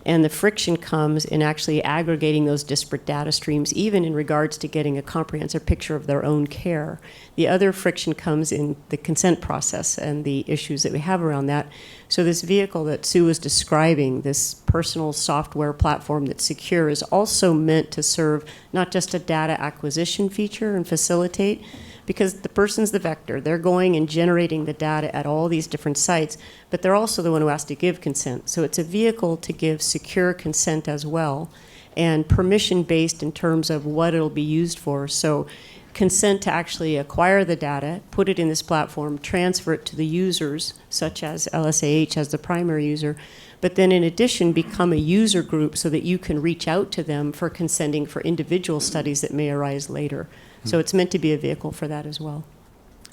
And the friction comes in actually aggregating those disparate data streams, even in regards to getting a comprehensive picture of their own care. The other friction comes in the consent process and the issues that we have around that. So this vehicle that Sue was describing, this personal software platform that's secure, is also meant to serve not just a data acquisition feature and facilitate, because the person's the vector. They're going and generating the data at all these different sites, but they're also the one who has to give consent. So it's a vehicle to give secure consent as well, and permission-based in terms of what it'll be used for. So consent to actually acquire the data, put it in this platform, transfer it to the users, such as LSAH as the primary user, but then in addition become a user group so that you can reach out to them for consenting for individual studies that may arise later. So it's meant to be a vehicle for that as well.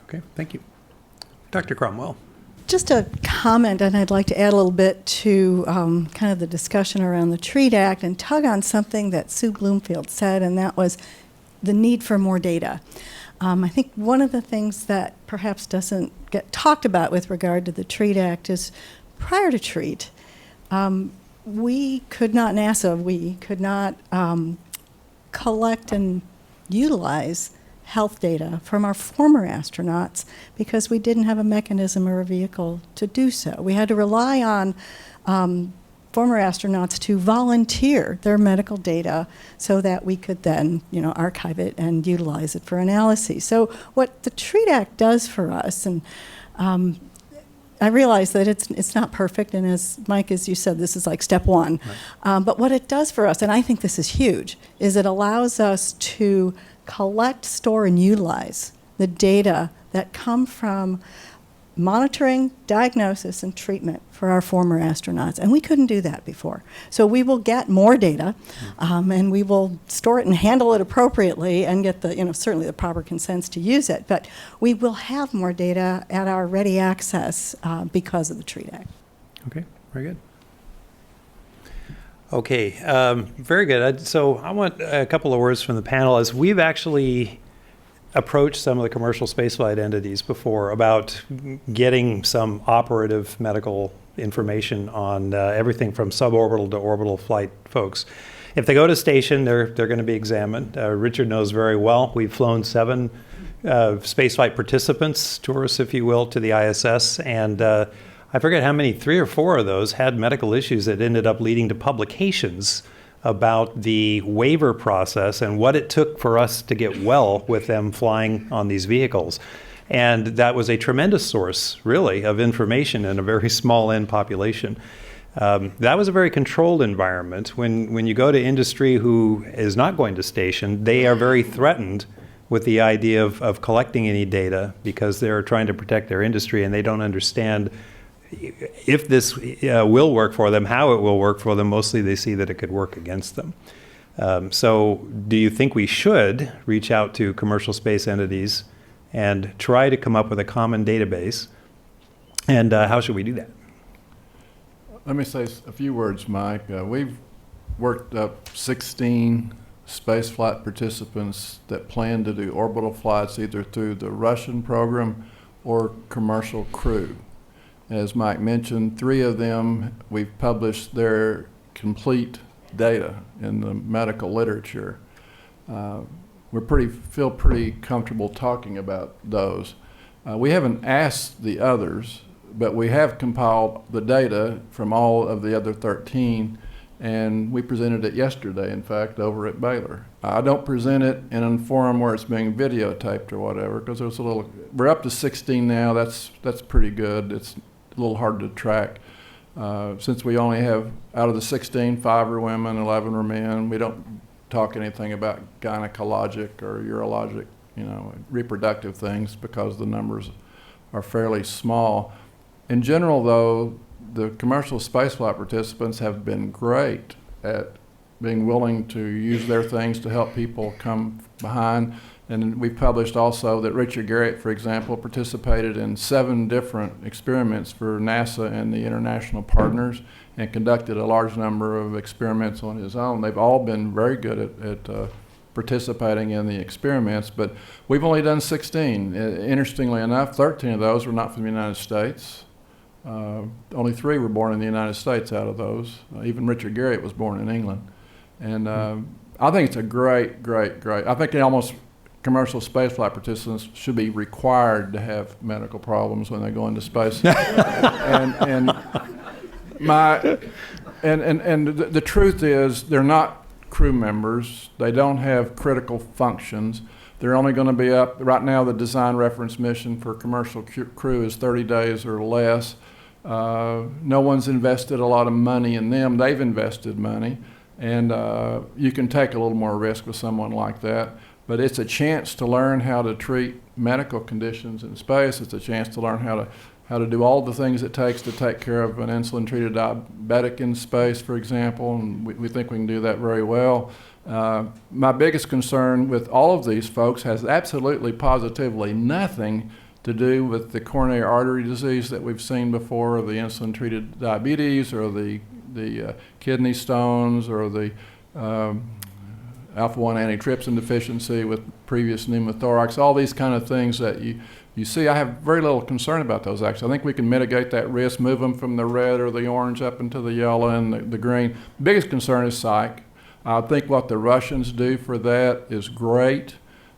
Okay, thank you. Dr. Cromwell. Just a comment, and I'd like to add a little bit to kind of the discussion around the TREAT Act and tug on something that Sue Bloomfield said, and that was the need for more data. I think one of the things that perhaps doesn't get talked about with regard to the TREAT Act is prior to TREAT, we could not, NASA, we could not collect and utilize health data from our former astronauts because we didn't have a mechanism or a vehicle to do so. We had to rely on former astronauts to volunteer their medical data so that we could then, archive it and utilize it for analysis. So what the TREAT Act does for us, and I realize that it's not perfect, and as Mike, as you said, this is like step one. Right. But what it does for us, and I think this is huge, is it allows us to collect, store, and utilize the data that come from monitoring, diagnosis, and treatment for our former astronauts. And we couldn't do that before. So we will get more data, and we will store it and handle it appropriately and get the, certainly the proper consents to use it. But we will have more data at our ready access because of the TREAT Act. Okay, very good. Okay, very good. So I want a couple of words from the panel as we've actually approached some of the commercial spaceflight entities before about getting some operative medical information on everything from suborbital to orbital flight folks. If they go to station, they're going to be examined. Richard knows very well. We've flown 7 spaceflight participants, tourists, if you will, to the ISS, and I forget how many, 3 or 4 of those had medical issues that ended up leading to publications about the waiver process and what it took for us to get well with them flying on these vehicles. And that was a tremendous source, really, of information in a very small N population. That was a very controlled environment. When you go to industry who is not going to station, they are very threatened with the idea of collecting any data because they're trying to protect their industry and they don't understand if this will work for them, how it will work for them. Mostly they see that it could work against them. So do you think we should reach out to commercial space entities and try to come up with a common database? And how should we do that? Let me say a few words, Mike. We've worked up 16 spaceflight participants that plan to do orbital flights either through the Russian program or commercial crew. As Mike mentioned, 3 of them, we've published their complete data in the medical literature. We feel pretty comfortable talking about those. We haven't asked the others, but we have compiled the data from all of the other 13, and we presented it yesterday, in fact, over at Baylor. I don't present it in a forum where it's being videotaped or whatever, because there's we're up to 16 now. That's pretty good. It's a little hard to track. Since we only have, out of the 16, 5 are women, 11 are men, we don't talk anything about gynecologic or urologic, reproductive things because the numbers are fairly small. In general, though, the commercial spaceflight participants have been great at being willing to use their things to help people come behind. And we've published also that Richard Garriott, for example, participated in 7 different experiments for NASA and the international partners and conducted a large number of experiments on his own. They've all been very good at participating in the experiments, but we've only done 16. Interestingly enough, 13 of those were not from the United States. Only 3 were born in the United States out of those. Even Richard Garriott was born in England. And I think it's a great. I think almost commercial spaceflight participants should be required to have medical problems when they go into space. and the truth is, they're not crew members. They don't have critical functions. They're only going to be up, right now the design reference mission for commercial crew is 30 days or less. No one's invested a lot of money in them. They've invested money. And you can take a little more risk with someone like that. But it's a chance to learn how to treat medical conditions in space. It's a chance to learn how to do all the things it takes to take care of an insulin-treated diabetic in space, for example, and we think we can do that very well. My biggest concern with all of these folks has absolutely, positively nothing to do with the coronary artery disease that we've seen before, or the insulin-treated diabetes, or the kidney stones, or the alpha-1 antitrypsin deficiency with previous pneumothorax, all these kind of things that you see. I have very little concern about those, actually. I think we can mitigate that risk, move them from the red or the orange up into the yellow and the green. Biggest concern is psych. I think what the Russians do for that is great.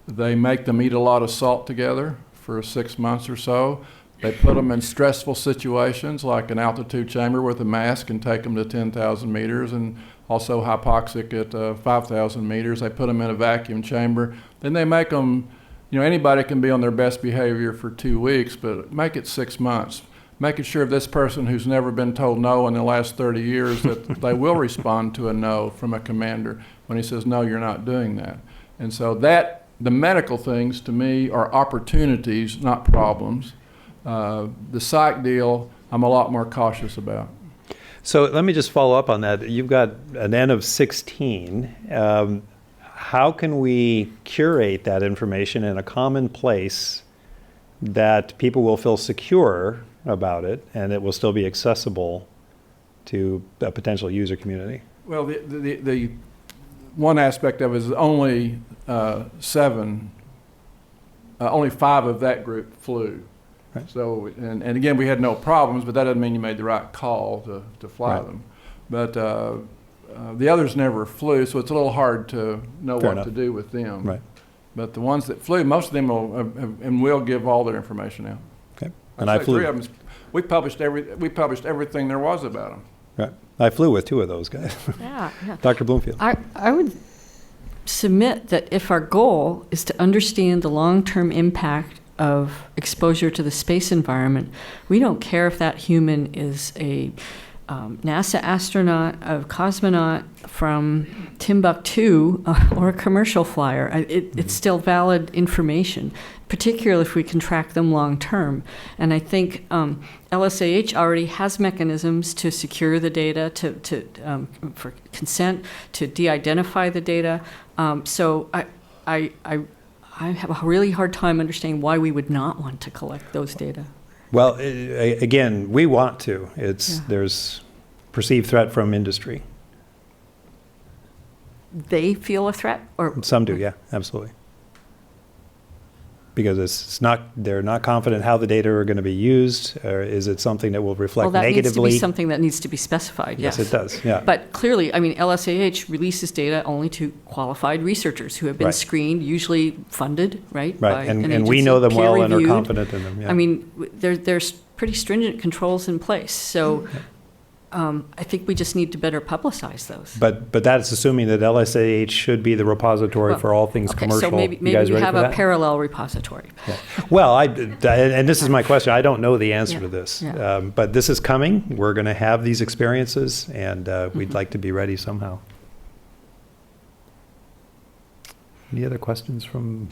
They make them eat a lot of salt together for 6 months or so. They put them in stressful situations like an altitude chamber with a mask and take them to 10,000 meters, and also hypoxic at 5,000 meters. They put them in a vacuum chamber. Then they make them, anybody can be on their best behavior for 2 weeks, but make it 6 months. Making sure this person who's never been told no in the last 30 years that they will respond to a no from a commander when he says, no, you're not doing that. And so the medical things to me are opportunities, not problems. The psych deal, I'm a lot more cautious about. So let me just follow up on that. You've got an N of 16. How can we curate that information in a common place that people will feel secure about it and it will still be accessible to a potential user community? Well, the one aspect of it is only 5 of that group flew. Right. So, and again, we had no problems, but that doesn't mean you made the right call to fly right. them. But the others never flew, so it's a little hard to know Fair what enough. to do with them. Right. But the ones that flew, most of them will give all their information out. Okay. And I flew. 3 of them, we published everything there was about them. Right. I flew with 2 of those guys. Yeah. Dr. Bloomfield. I would submit that if our goal is to understand the long-term impact of exposure to the space environment, we don't care if that human is a NASA astronaut, a cosmonaut from Timbuktu, or a commercial flyer. It's still valid information, particularly if we can track them long term. And I think LSAH already has mechanisms to secure the data, for consent, to de-identify the data. So I have a really hard time understanding why we would not want to collect those data. Well, again, we want to. There's perceived threat from industry. They feel a threat, or Some do, yeah, absolutely. Because they're not confident how the data are going to be used, or is it something that will reflect that negatively? needs to be something that needs to be specified. Yes, it does. Yeah. But clearly, LSAH releases data only to qualified researchers who have been Right. screened, usually funded, right? Right, by and an we agency, know them well and are peer-reviewed. confident in them. Yeah. There's pretty stringent controls in place. So I think we just need to better publicize those. But that's assuming that LSAH should be the repository for all things commercial. So maybe You guys we ready have for a that? parallel repository. Yeah. Well, and this is my question. I don't know the answer to this, Yeah. but this is coming. We're going to have these experiences, and we'd like to be ready somehow. Any other questions from?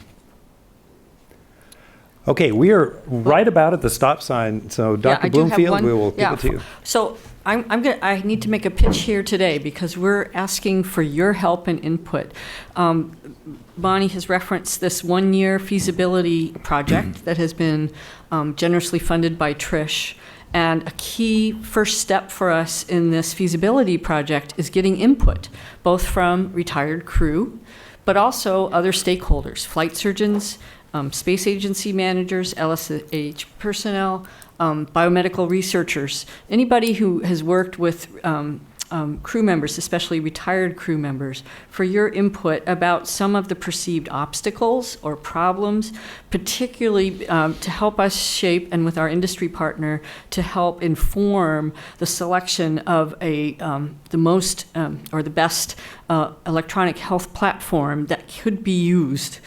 Okay, we are right about at the stop sign. So, Dr. I do have Bloomfield, one. we will give it to you. So I need to make a pitch here today because we're asking for your help and input. Bonnie has referenced this one-year feasibility project that has been generously funded by Trish. And a key first step for us in this feasibility project is getting input, both from retired crew, but also other stakeholders, flight surgeons, space agency managers, LSH personnel, biomedical researchers, anybody who has worked with crew members, especially retired crew members, for your input about some of the perceived obstacles or problems, particularly to help us shape, and with our industry partner, to help inform the selection of the most or the best electronic health platform that could be used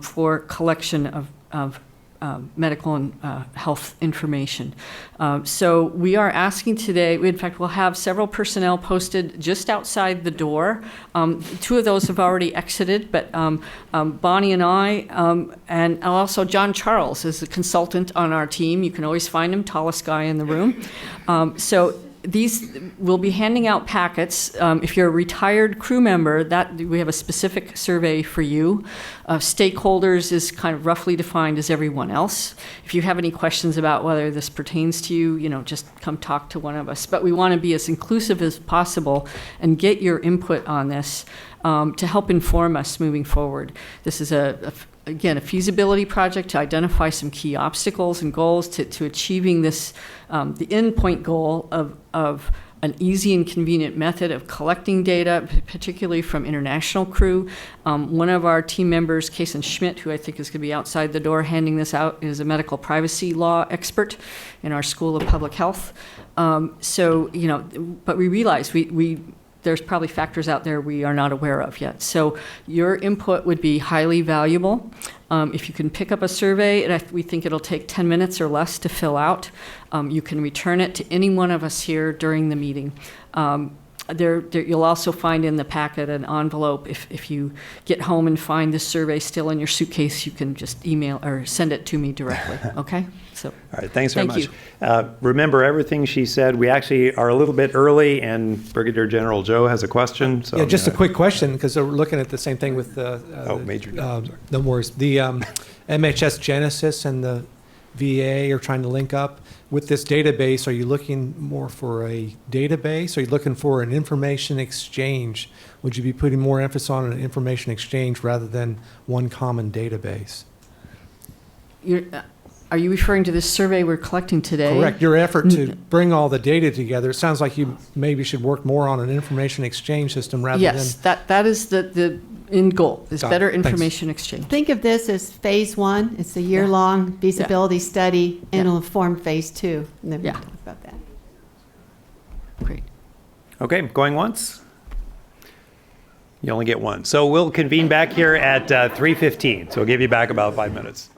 for collection of medical and health information. So we are asking today, in fact, we'll have several personnel posted just outside the door. Two of those have already exited, but Bonnie and I, and also John Charles is a consultant on our team. You can always find him, tallest guy in the room. So these will be handing out packets. If you're a retired crew member, that we have a specific survey for you. Stakeholders is kind of roughly defined as everyone else. If you have any questions about whether this pertains to you, just come talk to one of us. But we want to be as inclusive as possible and get your input on this to help inform us moving forward. This is again, a feasibility project to identify some key obstacles and goals to achieving this, the endpoint goal of an easy and convenient method of collecting data, particularly from international crew. One of our team members, Kason Schmidt, who I think is going to be outside the door handing this out, is a medical privacy law expert in our School of Public Health. But we realize there's probably factors out there we are not aware of yet. So your input would be highly valuable. If you can pick up a survey, and we think it'll take 10 minutes or less to fill out, you can return it to any one of us here during the meeting. You'll also find in the packet an envelope. If you get home and find this survey still in your suitcase, you can just email or send it to me directly, okay? So, all right, thanks very much. You. Remember everything she said. We actually are a little bit early, and Brigadier General Joe has a question. So yeah, just a quick question, because we're looking at the same thing with Major. no worries. The MHS Genesis and the VA are trying to link up with this database. Are you looking more for a database? Are you looking for an information exchange? Would you be putting more emphasis on an information exchange rather than one common database? Are you referring to this survey we're collecting today? Correct. Your effort to bring all the data together. It sounds like you maybe should work more on an information exchange system rather than... Yes, that is the end goal, is better information exchange. Think of this as phase one. It's a year-long feasibility study, and it'll inform phase two. And then we'll talk about that. Great. Okay, going once? You only get one. So we'll convene back here at 3:15. So we'll give you back about 5 minutes.